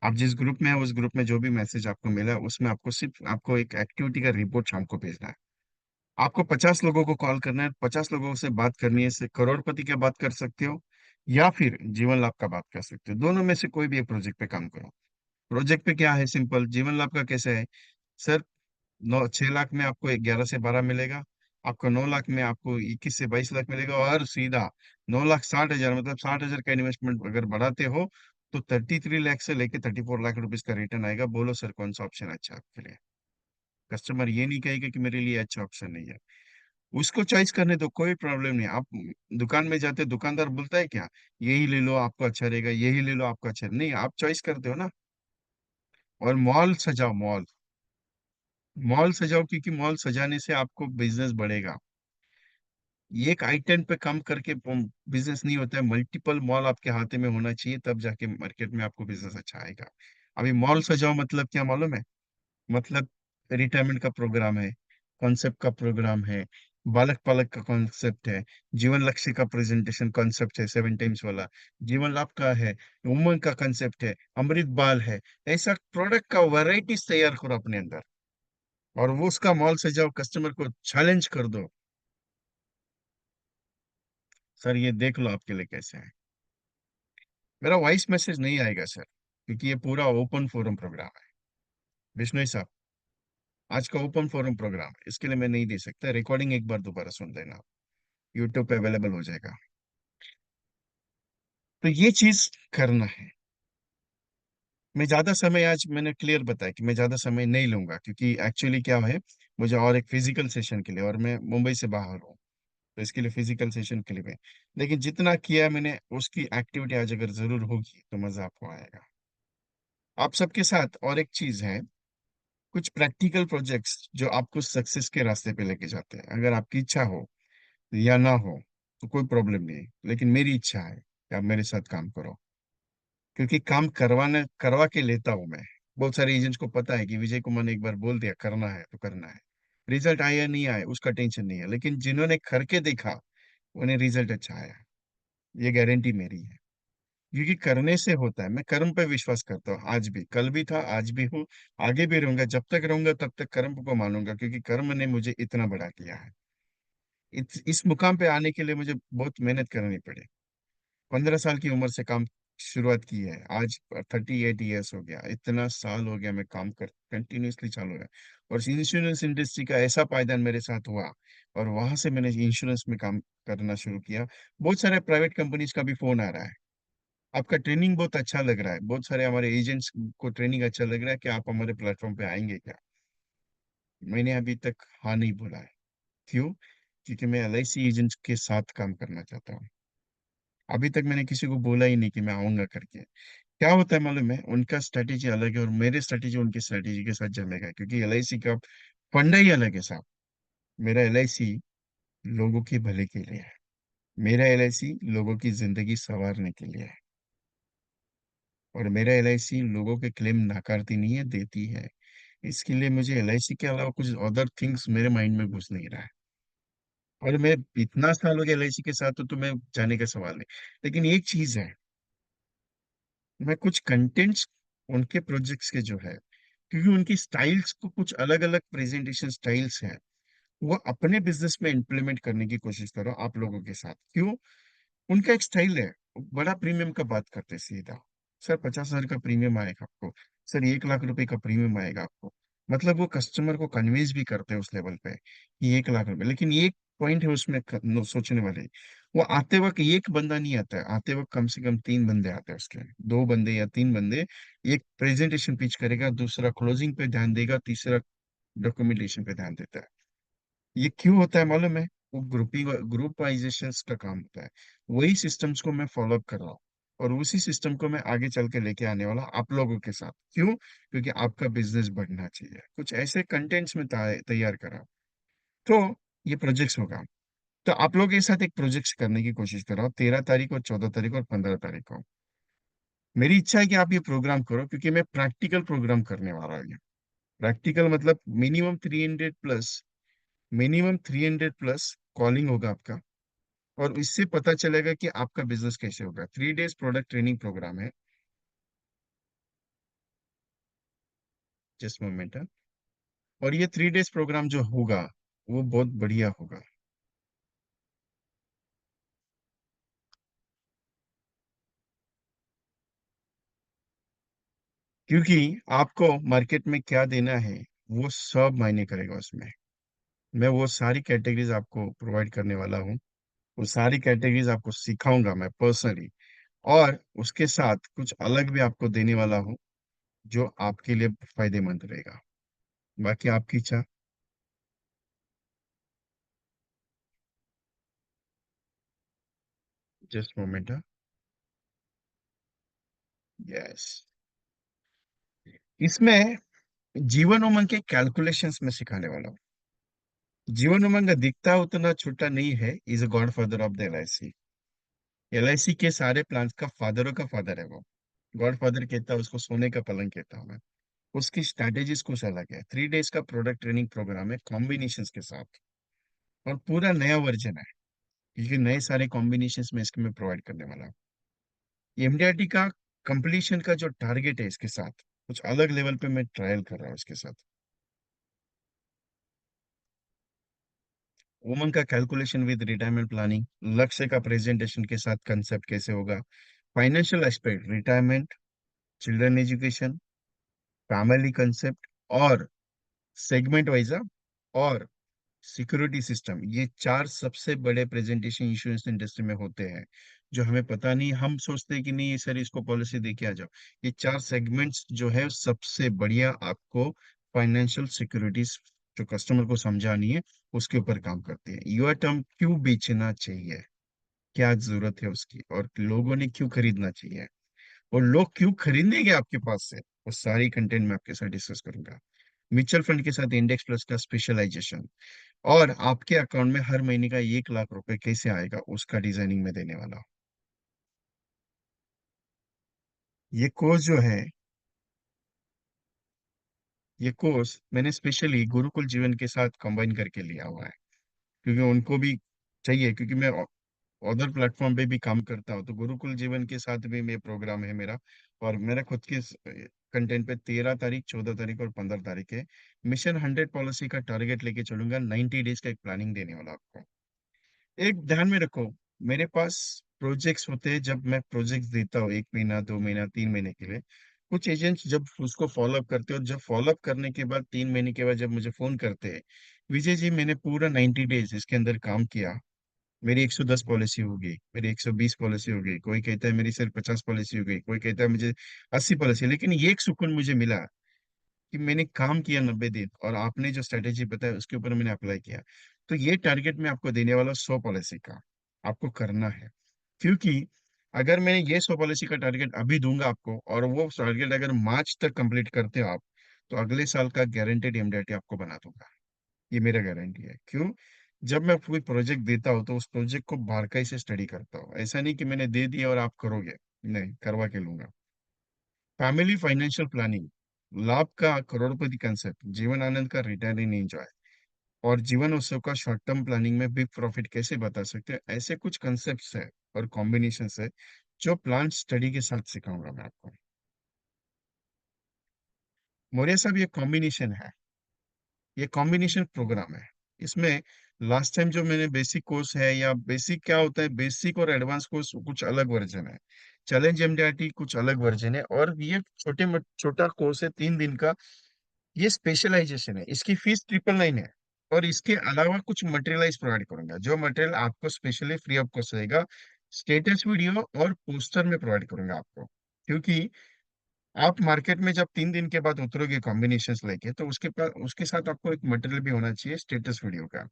A: आप जिस ग्रुप में है उस ग्रुप में जो भी मैसेज आपको मिला उसमें आपको सिर्फ आपको एक एक्टिविटी का रिपोर्ट शाम को भेजना है। आपको 50 लोगों को कॉल करना है, 50 लोगों से बात करनी है। से करोड़पति का बात कर सकते हो या फिर जीवन लाभ का बात कर सकते हो, दोनों में से कोई भी एक प्रोजेक्ट पे काम करो। प्रोजेक्ट पे क्या है? सिंपल। जीवन लाभ का कैसे है सर? 6 लाख में आपको 11 से 12 मिलेगा, आपको 9 लाख में आपको 21 से 22 लाख मिलेगा, और सीधा 9,60,000 मतलब 60,000 का इन्वेस्टमेंट अगर बढ़ाते हो तो 33 लाख से लेके 34 लाख रुपीज का रिटर्न आएगा। बोलो सर कौन सा ऑप्शन अच्छा है आपके लिए? कस्टमर ये नहीं कहेगा कि मेरे लिए अच्छा ऑप्शन नहीं है। उसको चॉइस करने दो, कोई प्रॉब्लम नहीं। आप दुकान में जाते, दुकानदार बोलता है क्या यही ले लो आपको अच्छा रहेगा, यही ले लो आपको अच्छा नहीं, आप चॉइस करते हो ना। और मॉल सजाओ, मॉल मॉल सजाओ, क्योंकि मॉल सजाने से आपको बिजनेस बढ़ेगा। ये एक आइटम पे काम करके बिजनेस नहीं होता है, मल्टीपल मॉल आपके हाथ में होना चाहिए, तब जाके मार्केट में आपको बिजनेस अच्छा आएगा। अभी मॉल सजाओ मतलब क्या मालूम है? मतलब रिटायरमेंट का प्रोग्राम है, कॉन्सेप्ट का प्रोग्राम है, बालक पालक का कॉन्सेप्ट है, जीवन लक्ष्य का प्रेजेंटेशन कॉन्सेप्ट है 7 टाइम्स वाला, जीवन लाभ का है, उमंग का कॉन्सेप्ट है, अमृत बाल है। ऐसा प्रोडक्ट का वैरायटीज तैयार करो अपने अंदर, और वो उसका मॉल से जाओ, कस्टमर को चैलेंज कर दो। सर ये देख लो आपके लिए कैसे है। मेरा वॉइस मैसेज नहीं आएगा सर, क्योंकि ये पूरा ओपन फोरम प्रोग्राम है। विष्णु साहब, आज का ओपन फोरम प्रोग्राम है, इसके लिए मैं नहीं दे सकता। रिकॉर्डिंग एक बार दोबारा सुन लेना, यूट्यूब पे अवेलेबल हो जाएगा। तो ये चीज करना है। मैं ज्यादा समय, आज मैंने क्लियर बताया कि मैं ज्यादा समय नहीं लूंगा, क्योंकि एक्चुअली क्या है, मुझे और एक फिजिकल सेशन के लिए, और मैं मुंबई से बाहर हूँ, तो इसके लिए फिजिकल सेशन के लिए मैं, लेकिन जितना किया मैंने उसकी एक्टिविटी आज अगर जरूर होगी तो मजा आपको आएगा। आप सबके साथ और एक चीज है, कुछ प्रैक्टिकल प्रोजेक्ट्स जो आपको सक्सेस के रास्ते पे लेके जाते हैं। अगर आपकी इच्छा हो या ना हो तो कोई प्रॉब्लम नहीं, लेकिन मेरी इच्छा है कि आप मेरे साथ काम करो, क्योंकि काम करवाने करवा के लेता हूं मैं। बहुत सारे एजेंट्स को पता है कि विजय कुमार ने एक बार बोल दिया करना है तो करना है। रिजल्ट आया या नहीं आया उसका टेंशन नहीं है, लेकिन जिन्होंने करके देखा उन्हें रिजल्ट अच्छा आया, ये गारंटी मेरी है। क्योंकि करने से होता है। मैं कर्म पे विश्वास करता हूँ, आज भी, कल भी था, आज भी हूँ, आगे भी रहूंगा। जब तक रहूंगा तब तक कर्म को मानूंगा, क्योंकि कर्म ने मुझे इतना बड़ा किया है। इस मुकाम पे आने के लिए मुझे बहुत मेहनत करनी पड़ी। 15 साल की उम्र से काम शुरुआत की है, आज 38 ईयर्स हो गया, इतना साल हो गया मैं काम कर कंटिन्यूअसली चालू है। और इंश्योरेंस इंडस्ट्री का ऐसा पायदान मेरे साथ हुआ, और वहां से मैंने इंश्योरेंस में काम करना शुरू किया। बहुत सारे प्राइवेट कंपनीज का भी फोन आ रहा है, आपका ट्रेनिंग बहुत अच्छा लग रहा है, बहुत सारे हमारे एजेंट्स को ट्रेनिंग अच्छा लग रहा है, कि आप हमारे प्लेटफॉर्म पे आएंगे क्या? मैंने अभी तक हाँ नहीं बोला है। क्यों? क्योंकि मैं LIC एजेंट्स के साथ काम करना चाहता हूँ। अभी तक मैंने किसी को बोला ही नहीं कि मैं आऊंगा करके। क्या होता है मालूम है, उनका स्ट्रेटेजी अलग है और मेरे स्ट्रेटेजी उनकी स्ट्रेटेजी के साथ जमेगा, क्योंकि LIC का फंडा ही अलग है साहब। मेरा LIC लोगों के भले के लिए है, मेरा LIC लोगों की जिंदगी संवारने के लिए है। और मेरा LIC लोगों के क्लेम नकारती नहीं है, देती है। इसके लिए मुझे LIC के अलावा कुछ अदर थिंग्स मेरे माइंड में घुस नहीं रहा है। और मैं इतना साल हो गया LIC के साथ, तो मैं जाने का सवाल नहीं। लेकिन एक चीज है, मैं कुछ कंटेंट्स उनके प्रोजेक्ट्स के जो है, क्योंकि उनकी स्टाइल्स को कुछ अलग अलग प्रेजेंटेशन स्टाइल्स हैं, वो अपने बिजनेस में इंप्लीमेंट करने की कोशिश करो आप लोगों के साथ। क्यों? उनका एक स्टाइल है, वो बड़ा प्रीमियम का बात करते हैं सीधा। सर 50,000 का प्रीमियम आएगा आपको, सर 1 लाख रुपए का प्रीमियम आएगा आपको। मतलब वो कस्टमर को कन्विंस भी करते हैं उस लेवल पे कि 1 लाख रुपए। लेकिन ये एक पॉइंट है उसमें सोचने वाले, वो आते वक्त एक बंदा नहीं आता है, आते वक्त कम से कम 3 बंदे आते हैं उसके, 2 बंदे या 3 बंदे। एक प्रेजेंटेशन पिच करेगा, दूसरा क्लोजिंग पे ध्यान देगा, तीसरा डॉक्यूमेंटेशन पे ध्यान देता है। ये क्यों होता है मालूम है? वो ग्रुपवाइजेशन का काम होता है। वही सिस्टम्स को मैं फॉलो अप कर रहा हूँ, और उसी सिस्टम को मैं आगे चल के लेके आने वाला आप लोगों के साथ। क्यों? क्योंकि आपका बिजनेस बढ़ना चाहिए। कुछ ऐसे कंटेंट्स में तैयार करा, तो ये प्रोजेक्ट्स होगा। तो आप लोग के साथ एक प्रोजेक्ट करने की कोशिश कर रहा हूँ, 13 तारीख और 14 तारीख और 15 तारीख को। मेरी इच्छा है कि आप ये प्रोग्राम करो, क्योंकि मैं प्रैक्टिकल प्रोग्राम करने वाला हूँ। प्रैक्टिकल मतलब मिनिमम 300 प्लस कॉलिंग होगा आपका। और इससे पता चलेगा कि आपका बिजनेस कैसे होगा। 3 डेज प्रोडक्ट ट्रेनिंग प्रोग्राम है। Just moment. और ये 3 डेज प्रोग्राम जो होगा वो बहुत बढ़िया होगा। क्योंकि आपको मार्केट में क्या देना है वो सब मायने करेगा उसमें। मैं वो सारी कैटेगरीज आपको प्रोवाइड करने वाला हूँ। वो सारी कैटेगरीज आपको सिखाऊंगा मैं पर्सनली। और उसके साथ कुछ अलग भी आपको देने वाला हूँ, जो आपके लिए फायदेमंद रहेगा। बाकी आपकी इच्छा। Just moment. यस। इसमें जीवन उमंग के कैलकुलेशंस में सिखाने वाला हूँ। जीवन उमंग दिखता उतना छोटा नहीं है। Is a God father of the LIC. LIC के सारे प्लान्स का फादरों का फादर है वो। गॉड फादर कहता है उसको, सोने का पलंग कहता हूँ मैं। उसकी स्ट्रैटेजीज कुछ अलग है। 3 डेज का प्रोडक्ट ट्रेनिंग प्रोग्राम है कॉम्बिनेशंस के साथ। और पूरा नया वर्जन है, क्योंकि नए सारे कॉम्बिनेशंस में इसके मैं प्रोवाइड करने वाला हूँ। एमडीआरटी का कंप्लीशन का जो टारगेट है इसके साथ कुछ अलग लेवल पे मैं ट्रायल कर रहा हूँ इसके साथ। उमंग का कैलकुलेशन विद रिटायरमेंट प्लानिंग, लक्ष्य का प्रेजेंटेशन के साथ कंसेप्ट कैसे होगा, financial aspect, retirement, children education, family concept, और सेगमेंट वाइज, और सिक्योरिटी सिस्टम। ये चार सबसे बड़े प्रेजेंटेशन इंश्योरेंस इंडस्ट्री में होते हैं, जो हमें पता नहीं। हम सोचते हैं कि नहीं सर इसको पॉलिसी दे के आ जाओ। ये चार सेगमेंट्स जो है सबसे बढ़िया आपको फाइनेंशियल सिक्योरिटीज जो कस्टमर को समझानी है, उसके ऊपर काम करते हैं। यूआर टर्म क्यों बेचना चाहिए, क्या जरूरत है उसकी, और लोगों ने क्यों खरीदना चाहिए, और लोग क्यों खरीदेंगे आपके पास से, वो सारी कंटेंट मैं आपके साथ डिस्कस करूंगा। म्यूचुअल फंड के साथ इंडेक्स प्लस का स्पेशलाइजेशन, और आपके अकाउंट में हर महीने का 1 लाख रुपए कैसे आएगा उसका डिजाइनिंग में देने वाला हूं। ये कोर्स जो है, ये कोर्स मैंने स्पेशली गुरुकुल जीवन के साथ कंबाइन करके लिया हुआ है, क्योंकि उनको भी चाहिए। क्योंकि मैं अदर प्लेटफॉर्म पे भी काम करता हूँ, तो गुरुकुल जीवन के साथ भी मैं प्रोग्राम है मेरा। और मेरा खुद के कंटेंट पे 13 तारीख, 14 तारीख और 15 तारीख है। मिशन 100 पॉलिसी का टारगेट लेके चलूंगा। 90 डेज का एक प्लानिंग देने वाला आपको। एक ध्यान में रखो, मेरे पास प्रोजेक्ट्स होते हैं। जब मैं प्रोजेक्ट्स देता हूँ 1 महीना, 2 महीना, 3 महीने के लिए, कुछ एजेंट्स जब उसको फॉलोअप करते हो, जब फॉलोअप करने के बाद 3 महीने के बाद जब मुझे फोन करते हैं, विजय जी मैंने पूरा 90 डेज इसके अंदर काम किया, मेरी 110 पॉलिसी हो गई, मेरी 120 पॉलिसी हो गई, कोई कहता है मेरी सिर्फ 50 पॉलिसी हो गई, कोई कहता है मुझे 80 पॉलिसी। लेकिन ये एक सुकून मुझे मिला कि मैंने काम किया 90 दिन, और आपने जो स्ट्रेटेजी बताया उसके ऊपर मैंने अप्लाई किया। तो ये टारगेट मैं आपको देने वाला 100 पॉलिसी का, आपको करना है। क्योंकि अगर मैंने ये 100 पॉलिसी का टारगेट अभी दूंगा आपको, और वो टारगेट अगर मार्च तक कंप्लीट करते हो आप, तो अगले साल का गारंटेड एमडीआरटी आपको बना दूंगा। ये मेरा गारंटी है। क्यों? जब मैं कोई प्रोजेक्ट देता हूँ तो उस प्रोजेक्ट को बारकाई से स्टडी करता हूँ। ऐसा नहीं कि मैंने दे दिया और आप करोगे, नहीं, करवा के लूंगा। फैमिली फाइनेंशियल प्लानिंग, लाभ का करोड़पति कंसेप्ट, जीवन आनंद का रिटायरिंग एंजॉय, और जीवन उत्सव का शॉर्ट टर्म प्लानिंग में बिग प्रॉफिट कैसे बता सकते हैं, ऐसे कुछ कंसेप्ट्स है और कॉम्बिनेशन है जो प्लान स्टडी के साथ सिखाऊंगा मैं आपको। मौर्य साहब, ये कॉम्बिनेशन है, ये कॉम्बिनेशन प्रोग्राम है। इसमें लास्ट टाइम जो मैंने बेसिक कोर्स है, या बेसिक क्या होता है, बेसिक और एडवांस कोर्स कुछ अलग वर्जन है। चैलेंज एमडीआरटी कुछ अलग वर्जन है, और ये छोटा कोर्स है 3 दिन का। ये स्पेशलाइजेशन है, इसकी फीस 999 है। और इसके अलावा कुछ मटेरियलाइज प्रोवाइड करूंगा, जो मटेरियल आपको स्पेशली फ्री ऑफ कॉस्ट रहेगा। स्टेटस वीडियो और पोस्टर में प्रोवाइड करूंगा आपको। क्योंकि आप मार्केट में जब 3 दिन के बाद उतरोगे कॉम्बिनेशंस लेके, तो उसके पास उसके साथ आपको एक मटेरियल भी होना चाहिए स्टेटस वीडियो का।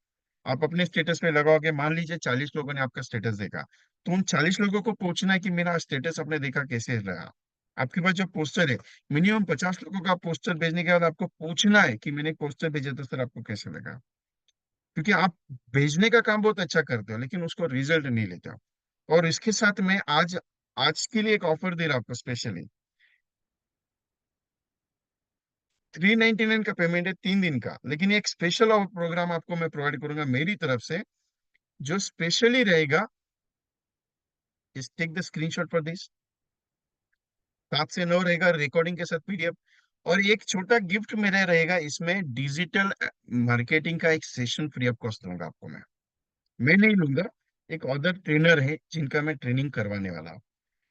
A: आप अपने स्टेटस पे लगाओगे, मान लीजिए 40 लोगों ने आपका स्टेटस देखा, तो उन 40 लोगों को पूछना है कि मेरा स्टेटस आपने देखा, कैसे रहा। आपके पास जो पोस्टर है, मिनिमम 50 लोगों का पोस्टर भेजने के बाद आपको पूछना है कि मैंने पोस्टर भेजा था सर, आपको कैसे लगा। क्योंकि आप भेजने का काम बहुत अच्छा करते हो लेकिन उसको रिजल्ट नहीं लेते हो। और इसके साथ मैं आज आज के लिए एक ऑफर दे रहा हूं आपको स्पेशली। 399 का पेमेंट है 3 दिन का, लेकिन एक स्पेशल प्रोग्राम आपको मैं प्रोवाइड करूंगा मेरी तरफ से, जो स्पेशली रहेगा। इस take the screenshot for this. 7 से 9 रहेगा रिकॉर्डिंग के साथ पीडीएफ। और एक छोटा गिफ्ट मेरा रहेगा इसमें, डिजिटल मार्केटिंग का एक सेशन फ्री ऑफ कॉस्ट दूंगा आपको मैं नहीं लूंगा। एक अदर ट्रेनर है जिनका मैं ट्रेनिंग करवाने वाला हूँ,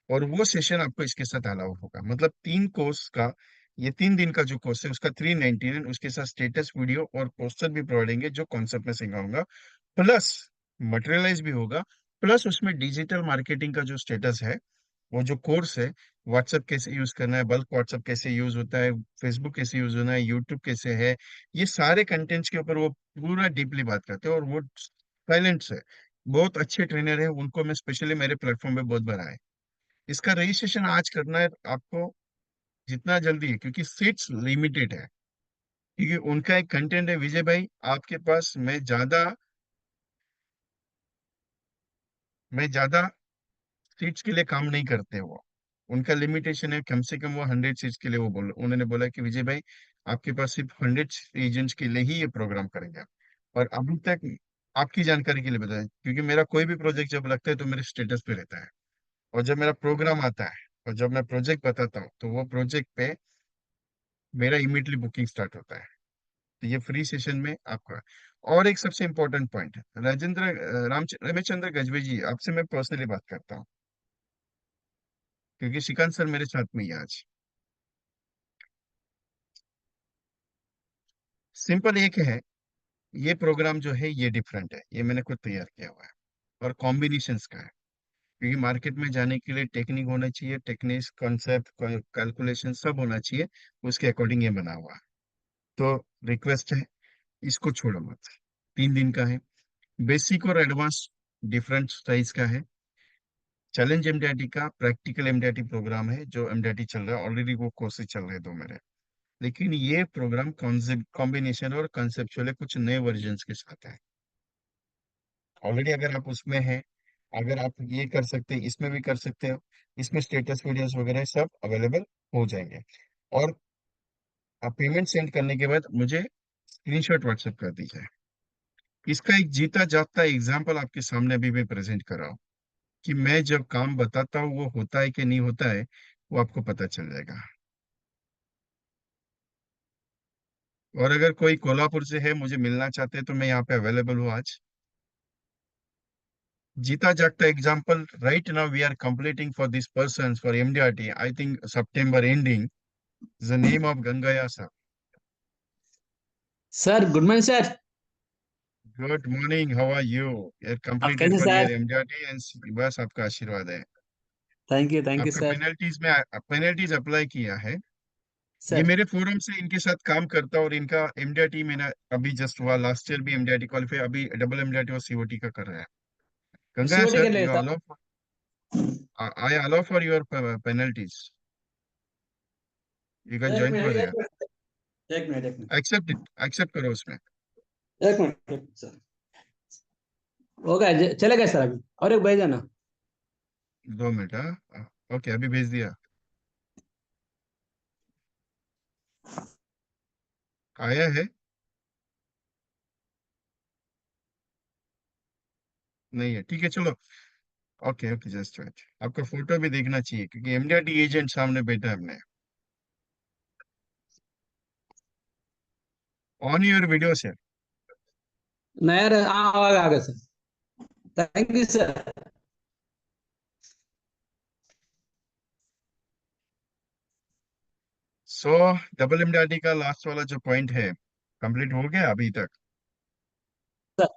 A: और वो सेशन आपको इसके साथ अलाउ होगा। मतलब 3 कोर्स का, ये 3 दिन का जो कोर्स है उसका 399, उसके साथ स्टेटस वीडियो और पोस्टर भी प्रोवाइड, जो कॉन्सेप्ट में सिखाऊंगा, प्लस मटेरियलाइज भी होगा, प्लस उसमें डिजिटल मार्केटिंग का जो स्टेटस है, वो जो कोर्स है, व्हाट्सएप कैसे यूज करना है, बल्क व्हाट्सएप कैसे यूज होता है, फेसबुक कैसे यूज होना है, यूट्यूब कैसे है, ये सारे कंटेंट्स के ऊपर वो पूरा डीपली बात करते हैं। और वो साइलेंट है, बहुत अच्छे ट्रेनर है, उनको मैं स्पेशली मेरे प्लेटफॉर्म पे बहुत बार आए। इसका रजिस्ट्रेशन आज करना है आपको, जितना जल्दी है, क्योंकि सीट्स लिमिटेड है। क्योंकि उनका एक कंटेंट है, विजय भाई आपके पास मैं ज्यादा सीट्स के लिए काम नहीं करते वो। उनका लिमिटेशन है, कम से कम वो 100 सीट्स के लिए, उन्होंने बोला कि विजय भाई आपके पास सिर्फ 100 एजेंट्स के लिए ही ये प्रोग्राम करेंगे। और अभी तक आपकी जानकारी के लिए बताएं, क्योंकि मेरा कोई भी प्रोजेक्ट जब लगता है तो मेरे स्टेटस पे रहता है, और जब मेरा प्रोग्राम आता है और जब मैं प्रोजेक्ट बताता हूँ तो वो प्रोजेक्ट पे मेरा इमीडिएटली बुकिंग स्टार्ट होता है। तो ये फ्री सेशन में आपका। और एक सबसे इम्पोर्टेंट पॉइंट है, रमेशचंद्र गजबे जी, आपसे मैं पर्सनली बात करता हूँ, क्योंकि श्रीकांत सर मेरे साथ में ही है आज। सिंपल एक है, ये प्रोग्राम जो है ये डिफरेंट है, ये मैंने खुद तैयार किया हुआ है, और कॉम्बिनेशंस का है। क्योंकि मार्केट में जाने के लिए टेक्निक होना चाहिए, टेक्निक्स, कॉन्सेप्ट, कैलकुलेशन सब होना चाहिए, उसके अकॉर्डिंग ये बना हुआ है। तो रिक्वेस्ट है, इसको छोड़ो मत। 3 दिन का है, बेसिक और एडवांस डिफरेंट साइज का है। चैलेंज एमडीआईटी का प्रैक्टिकल एमडीआईटी प्रोग्राम है, जो एमडीआईटी चल रहा है ऑलरेडी, वो कोर्सेज चल रहे हैं 2 मेरे। लेकिन ये प्रोग्राम कॉन्सेप्ट कॉम्बिनेशन और कंसेप्चुअल है, कुछ नए वर्जन्स के साथ है। ऑलरेडी अगर आप उसमें हैं, अगर आप ये कर सकते हैं, इसमें भी कर सकते हो। इसमें स्टेटस वीडियोस वगैरह सब अवेलेबल हो जाएंगे। और आप पेमेंट सेंड करने के बाद मुझे स्क्रीनशॉट व्हाट्सएप कर दीजिए। इसका एक जीता जागता एग्जाम्पल आपके सामने अभी मैं प्रेजेंट कर रहा हूँ, कि मैं जब काम बताता हूँ वो होता है कि नहीं होता है, वो आपको पता चल जाएगा। और अगर कोई कोल्हापुर से है, मुझे मिलना चाहते हैं, तो मैं यहाँ पे अवेलेबल हूँ आज। जीता जागता example, right now we are completing for this person for MDRT, I think September ending, the name of Gangaya sir.
B: Sir good morning sir.
A: Good morning, how are you? You're
B: आप
A: completed
B: कैसे
A: for your
B: sir?
A: MDRT and बस आपका आशीर्वाद है।
B: Thank you
A: आपका
B: sir.
A: Penalties apply किया है। ये
B: सर
A: मेरे फोरम से इनके साथ काम करता है, और इनका एमडीआरटी मैंने अभी जस्ट हुआ, लास्ट ईयर भी एमडीआरटी क्वालिफाई, अभी डबल एमडीआरटी और सीओटी का कर रहा है। गंगा
B: सीओटी कर
A: सर,
B: ले
A: you
B: sir.
A: Allow, I allow for your penalties, you can
B: एक
A: ज्वाइन
B: मिनट
A: फॉर
B: एक
A: देयर।
B: मिनट एक मिनट एक मिनट
A: एक्सेप्ट इट, एक्सेप्ट करो उसमें।
B: एक मिनट सर। हो गया चले गए सर अभी, और एक भेजा ना।
A: 2 मिनट, हाँ। ओके, अभी भेज दिया। आया है? नहीं है, ठीक है, चलो। ओके ओके, जस्ट वेट, आपका फोटो भी देखना चाहिए, क्योंकि एमडीआरटी एजेंट सामने बैठा है हमने। On your video sir.
B: नया आ गया sir. Thank you sir.
A: So double MDRT का लास्ट वाला जो पॉइंट है, कंप्लीट हो गया अभी तक?
B: सर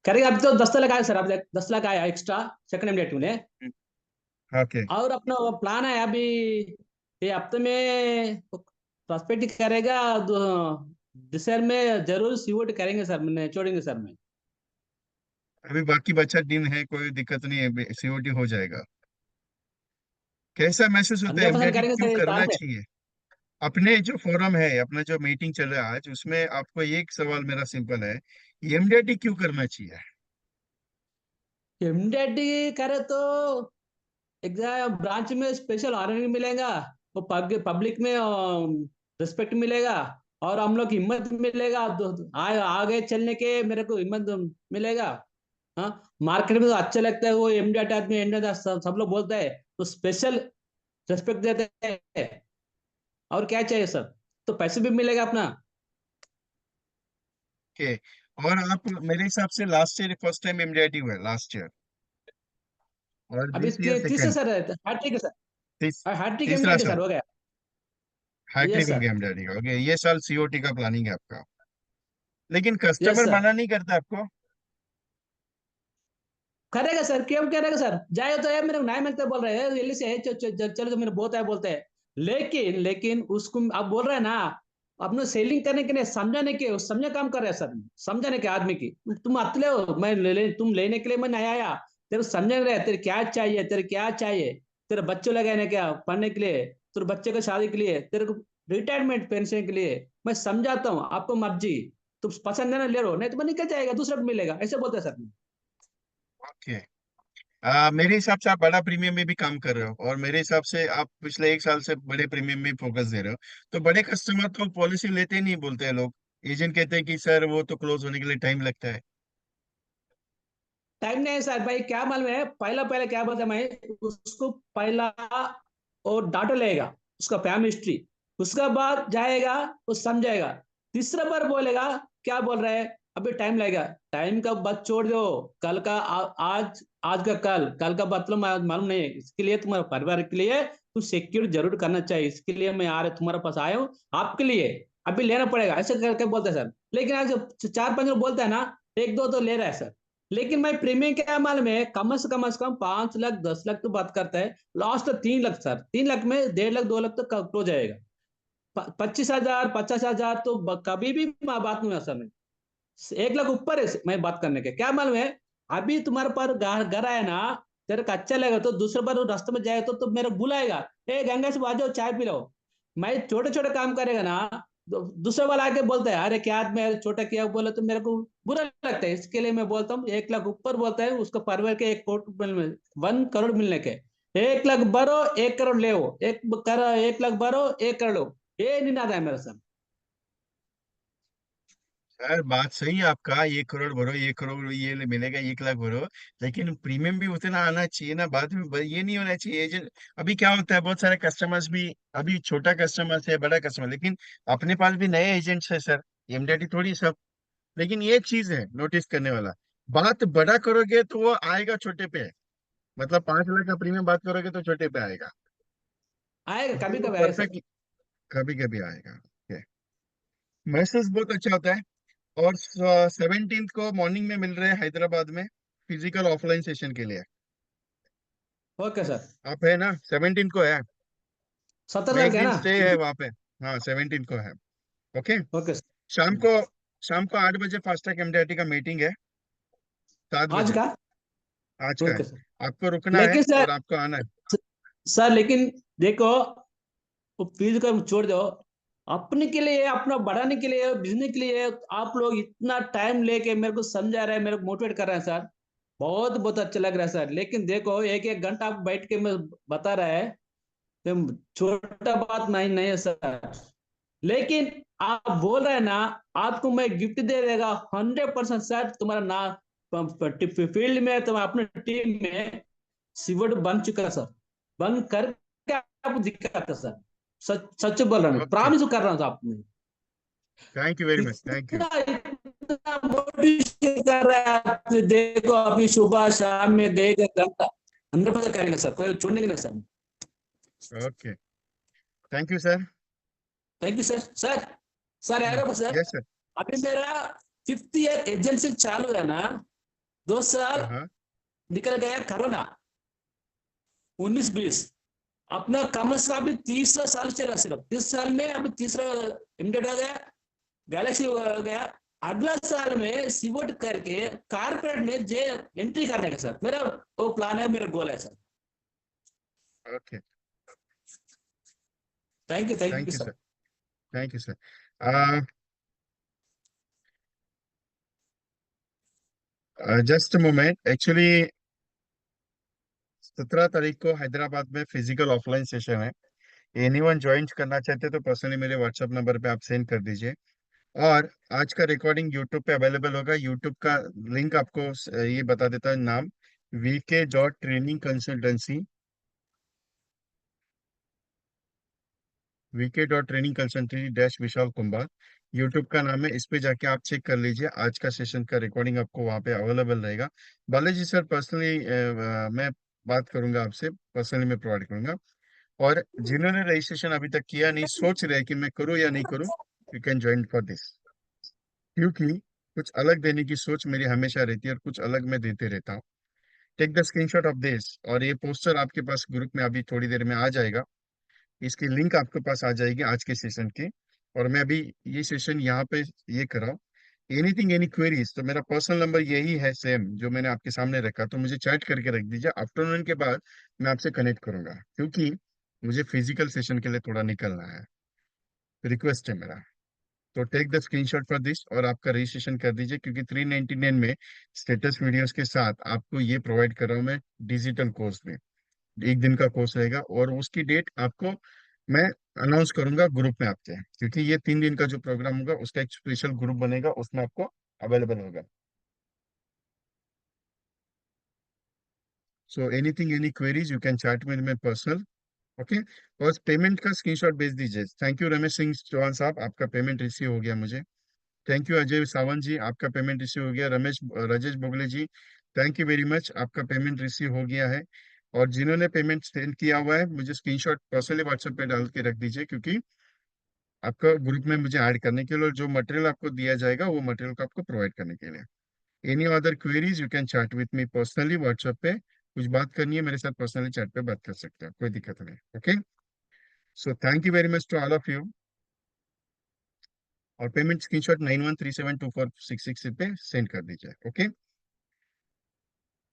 B: करेंगे अभी तो 10 लाख आया सर, अभी 10 लाख आया एक्स्ट्रा सेकंड एमडेट में।
A: ओके।
B: और अपना वो प्लान है अभी, ये हफ्ते में प्रॉस्पेक्ट करेगा। दिसंबर में जरूर सीओटी करेंगे सर, मैंने छोड़ेंगे सर मैं।
A: अभी बाकी बचा दिन है, कोई दिक्कत नहीं है, सीओटी हो जाएगा। कैसा महसूस होता है?
B: 100%
A: एमडीआरटी
B: करेंगे
A: क्यों
B: सर, ये
A: करना
B: चांस है।
A: चाहिए? अपने जो फोरम है, अपना जो मीटिंग चल रहा है आज, उसमें आपको एक सवाल मेरा सिंपल है, एमडीआरटी क्यों करना चाहिए?
B: एमडीआईटी करे तो एग्जाम ब्रांच में स्पेशल ऑनर मिलेगा, वो पब्लिक में रिस्पेक्ट मिलेगा, और हम लोग हिम्मत मिलेगा, आगे चलने के मेरे को हिम्मत मिलेगा। हाँ, मार्केट में तो अच्छा लगता है वो एमडीआईटी आदमी, एमडीआईटी सब लोग बोलते हैं, तो स्पेशल रिस्पेक्ट देते हैं। और क्या चाहिए सर, तो पैसे भी मिलेगा अपना।
A: के और आप, मेरे हिसाब से last year first time MDRT हुआ है, लास्ट ईयर, और
B: अभी
A: दिस ईयर
B: तीसरा
A: सेकंड।
B: सर है, हाँ ठीक है सर।
A: तीस,
B: हाँ ठीक है,
A: तीसरा
B: एमडीआईटी
A: साल
B: सर हो गया।
A: हैट्रिक
B: यस
A: हो
B: सर।
A: गया एमडीआरटी का, ओके, ये साल सीओटी का प्लानिंग है आपका, लेकिन
B: यस
A: कस्टमर
B: सर।
A: मना नहीं करता आपको?
B: करेगा सर, क्यों करेगा सर, जाए तो है मेरे को नहीं मिलते बोल रहे हैं, जल्दी से है, चलो तो मेरे बहुत है बोलते हैं। लेकिन लेकिन उसको आप बोल रहे हैं ना, अपने सेलिंग करने के लिए, समझाने के, समझे काम कर रहे हैं सर, समझाने के आदमी की। तुम अतले हो, तुम लेने के लिए मैं नहीं आया, तेरे को समझ रहे, तेरे क्या चाहिए, तेरे क्या चाहिए, तेरे बच्चे लगाने क्या पढ़ने के लिए, तेरे बच्चे का शादी के लिए, तेरे को रिटायरमेंट पेंशन के लिए, मैं समझाता हूँ, आपको मर्जी, तुम पसंद है ना ले लो, नहीं तो मैं निकल जाएगा, दूसरा को मिलेगा, ऐसे बोलते हैं सर।
A: ओके। मेरे हिसाब से आप बड़ा प्रीमियम में भी काम कर रहे हो, और मेरे हिसाब से आप पिछले एक साल से बड़े प्रीमियम में फोकस दे रहे हो, तो बड़े कस्टमर तो पॉलिसी लेते ही नहीं, बोलते हैं लोग, एजेंट कहते हैं कि सर वो तो क्लोज होने के लिए टाइम लगता है।
B: टाइम नहीं है सर भाई, क्या मालूम है, पहला पहले क्या बोलता मैं, उसको पहला और डाटा लेगा, उसका फैमिली हिस्ट्री, उसका बाद जाएगा, वो समझाएगा, तीसरा बार बोलेगा क्या बोल रहा है, अभी टाइम लगेगा, टाइम का बात छोड़ दो, कल का आज, आज का कल, कल का मतलब मालूम नहीं है, इसके लिए तुम्हारे परिवार के लिए तू सिक्योर जरूर करना चाहिए, इसके लिए मैं आ रहा तुम्हारे पास आया हूँ, आपके लिए अभी लेना पड़ेगा, ऐसे करके बोलते हैं सर। लेकिन आज चार पांच लोग बोलते हैं ना, एक दो तो ले रहा है सर। लेकिन मैं प्रीमियम क्या मालूम है, कम से कम 5 लाख 10 लाख तो बात करता है, लास्ट 3 लाख सर, 3 लाख में 1.5 लाख 2 लाख तो हो जाएगा, 25,000 50,000 तो कभी भी बात नहीं है सर में, 1 लाख ऊपर है मैं बात करने के, क्या मालूम है, अभी तुम्हारे पास घर आया ना, तेरे को अच्छा लगेगा तो दूसरे बार वो रास्ते में जाएगा तो मेरे को बुलाएगा, ए गंगा से आ जाओ चाय पी लो, मैं छोटे छोटे काम करेगा ना, दूसरे वाला आके बोलता है अरे क्या मैं छोटा किया बोले तो मेरे को बुरा लगता है, इसके लिए मैं बोलता हूँ 1 लाख ऊपर बोलता है, उसको परिवार के 1 करोड़ में 1 करोड़ मिलने के, 1 लाख भरो 1 करोड़ ले, 1 लाख भरो 1 करोड़ लो, ये नहीं आता है मेरा सर।
A: सर बात सही है आपका, 1 करोड़ भरो, 1 करोड़ ये मिलेगा, 1 लाख भरो, लेकिन प्रीमियम भी उतना आना चाहिए ना, बाद में ये नहीं होना चाहिए एजेंट। अभी क्या होता है, बहुत सारे कस्टमर्स भी, अभी छोटा कस्टमर है, बड़ा कस्टमर, लेकिन अपने पास भी नए एजेंट्स है सर, एमडीआरटी थोड़ी सब। लेकिन ये चीज है नोटिस करने वाला, बात बड़ा करोगे तो वो आएगा छोटे पे, मतलब 5 लाख का प्रीमियम बात करोगे तो छोटे पे आएगा,
B: आएगा,
A: क्योंकि
B: कभी
A: वो
B: कभी आएगा सर।
A: परफेक्ट कभी कभी आएगा। मैसेज बहुत अच्छा होता है। और 17th को मॉर्निंग में मिल रहे हैं हैदराबाद में, फिजिकल ऑफलाइन सेशन के लिए।
B: Okay sir.
A: आप है ना, 17th को है,
B: 17
A: मैं
B: तारीख
A: एक
B: है
A: दिन
B: ना।
A: स्टे है वहाँ पे। हाँ 17th को है। ओके।
B: ओके
A: शाम
B: सर।
A: को, शाम को 8 बजे फास्टैग एमडीआरटी का मीटिंग है, 7
B: आज
A: बजे
B: का।
A: आज का है।
B: Okay sir.
A: आपको रुकना है
B: लेकिन सर,
A: और आपको आना है।
B: सर लेकिन देखो, वो फीस का छोड़ दो, अपने के लिए, अपना बढ़ाने के लिए, बिजनेस के लिए आप लोग इतना टाइम लेके मेरे को समझा रहे हैं, मेरे को मोटिवेट कर रहे हैं सर, बहुत बहुत अच्छा लग रहा है सर। लेकिन देखो, एक एक घंटा आप बैठ के मैं बता रहा है, तो छोटा बात नहीं नहीं है सर। लेकिन आप बोल रहे हैं ना, आपको मैं गिफ्ट दे देगा 100% सर, तुम्हारा ना फील्ड में, तुम्हारा अपने टीम में सिवट बन चुका है सर, बन करके आपको दिक्कत है सर, सच सच बोल रहा हूँ,
A: ओके,
B: प्रॉमिस कर रहा हूँ आपने।
A: Thank you very much, thank you.
B: इतना इतना मोटिवेशन कर रहा है आप, देखो अभी सुबह शाम में देगा घंटा, 100% करेंगे सर, कोई छोड़ने के नहीं sir.
A: Okay, thank you sir.
B: Thank you sir. Sir, sir यार सर,
A: यस सर।
B: अभी मेरा 5th ईयर एजेंसी चालू है ना, 2 साल
A: हाँ हाँ।
B: निकल गया कोरोना, 19-20, अपना कमर्स का अभी तीसरा साल चला, सिर्फ 30 साल में अभी तीसरा इमिटेड हो गया, गैलेक्सी हो गया, अगला साल में सीवोट करके कारपोरेट में जे एंट्री करने का सर, मेरा वो प्लान है, मेरा गोल है sir.
A: Okay,
B: thank
A: thank
B: you
A: you
B: sir.
A: Sir. Thank you sir. Just moment, actually 17 तारीख को हैदराबाद में फिजिकल ऑफलाइन सेशन है। एनीवन ज्वाइन करना चाहते तो पर्सनली मेरे व्हाट्सएप नंबर पे आप सेंड कर दीजिए। और आज का रिकॉर्डिंग यूट्यूब पे अवेलेबल होगा। यूट्यूब का लिंक आपको ये बता देता है नाम, VK.ट्रेनिंग कंसल्टेंसी, VK.ट्रेनिंग कंसल्टेंसी डैश विशाल कुंभार यूट्यूब का नाम है। इस पे जाके आप चेक कर लीजिए, आज का सेशन का रिकॉर्डिंग आपको वहाँ पे अवेलेबल रहेगा। बालाजी सर पर्सनली मैं बात करूंगा आपसे, पर्सनली मैं प्रोवाइड करूंगा। और जिन्होंने रजिस्ट्रेशन अभी तक किया नहीं, सोच रहे हैं कि मैं करूँ या नहीं करूँ, you can join for this. क्योंकि कुछ अलग देने की सोच मेरी हमेशा रहती है और कुछ अलग मैं देते रहता हूँ। Take the screenshot of this, और ये पोस्टर आपके पास ग्रुप में अभी थोड़ी देर में आ जाएगा। इसकी लिंक आपके पास आ जाएगी आज के सेशन की। और मैं अभी ये सेशन यहाँ पे ये कर रहा हूँ। एनीथिंग एनी क्वेरीज तो मेरा पर्सनल नंबर यही है, सेम जो मैंने आपके सामने रखा, तो मुझे चैट करके रख दीजिए। आफ्टरनून के बाद मैं आपसे कनेक्ट करूंगा, क्योंकि मुझे फिजिकल सेशन के लिए थोड़ा निकलना है। रिक्वेस्ट है मेरा। तो take the screenshot for this और आपका रजिस्ट्रेशन कर दीजिए, क्योंकि 399 में स्टेटस वीडियोस के साथ आपको ये प्रोवाइड कर रहा हूँ मैं, डिजिटल कोर्स में। एक दिन का कोर्स रहेगा और उसकी डेट आपको मैं अनाउंस करूंगा ग्रुप में आपके, क्योंकि ये 3 दिन का जो प्रोग्राम होगा उसका एक स्पेशल ग्रुप बनेगा, उसमें आपको अवेलेबल होगा। So anything any queries you can chat with my personal. Okay. और पेमेंट का स्क्रीनशॉट भेज दीजिए। थैंक यू रमेश सिंह चौहान साहब, आपका पेमेंट रिसीव हो गया मुझे। थैंक यू अजय सावंत जी, आपका पेमेंट रिसीव हो गया। Ramesh Rajesh Bogle ji, thank you very much, आपका पेमेंट रिसीव हो गया है। और जिन्होंने पेमेंट सेंड किया हुआ है मुझे स्क्रीनशॉट पर्सनली व्हाट्सएप पे डाल के रख दीजिए, क्योंकि आपका ग्रुप में मुझे ऐड करने के लिए, और जो मटेरियल आपको दिया जाएगा वो मटेरियल को आपको प्रोवाइड करने के लिए। Any other queries you can chat with me personally WhatsApp पे। कुछ बात करनी है मेरे साथ पर्सनली चैट पे बात कर सकते हैं, कोई दिक्कत नहीं। Okay. So thank you very much to all of you. और पेमेंट स्क्रीनशॉट 91372466 पे सेंड कर दीजिए। Okay.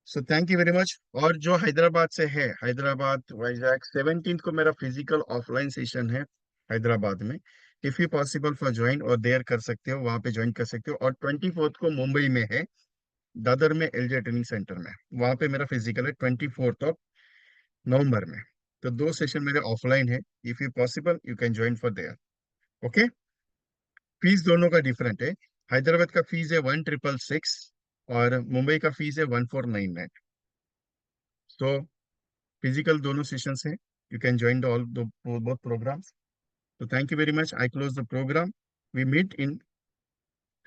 A: So thank you very much. और जो हैदराबाद से है, हैदराबाद वाइजैक 17 को मेरा फिजिकल ऑफलाइन सेशन है हैदराबाद में। If you possible for join और देयर कर सकते हो, वहां पे ज्वाइन कर सकते हो। और 24 को मुंबई में है, दादर में एलजे ट्रेनिंग सेंटर में, वहां पे मेरा फिजिकल है 24 नवंबर में। तो 2 सेशन मेरे ऑफलाइन है। If you possible you can join for their. Okay. Fees दोनों का डिफरेंट है। हैदराबाद का फीस है 1666 और मुंबई का फीस है 1499। तो फिजिकल दोनों सेशंस हैं। You can join the all both programmes. तो thank you very much, I close the programme. We meet in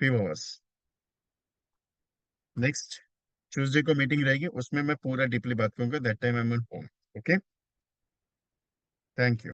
A: few hours. Next Tuesday को मीटिंग रहेगी, उसमें मैं पूरा डीपली बात करूंगा। That time I am home. Okay. Thank you.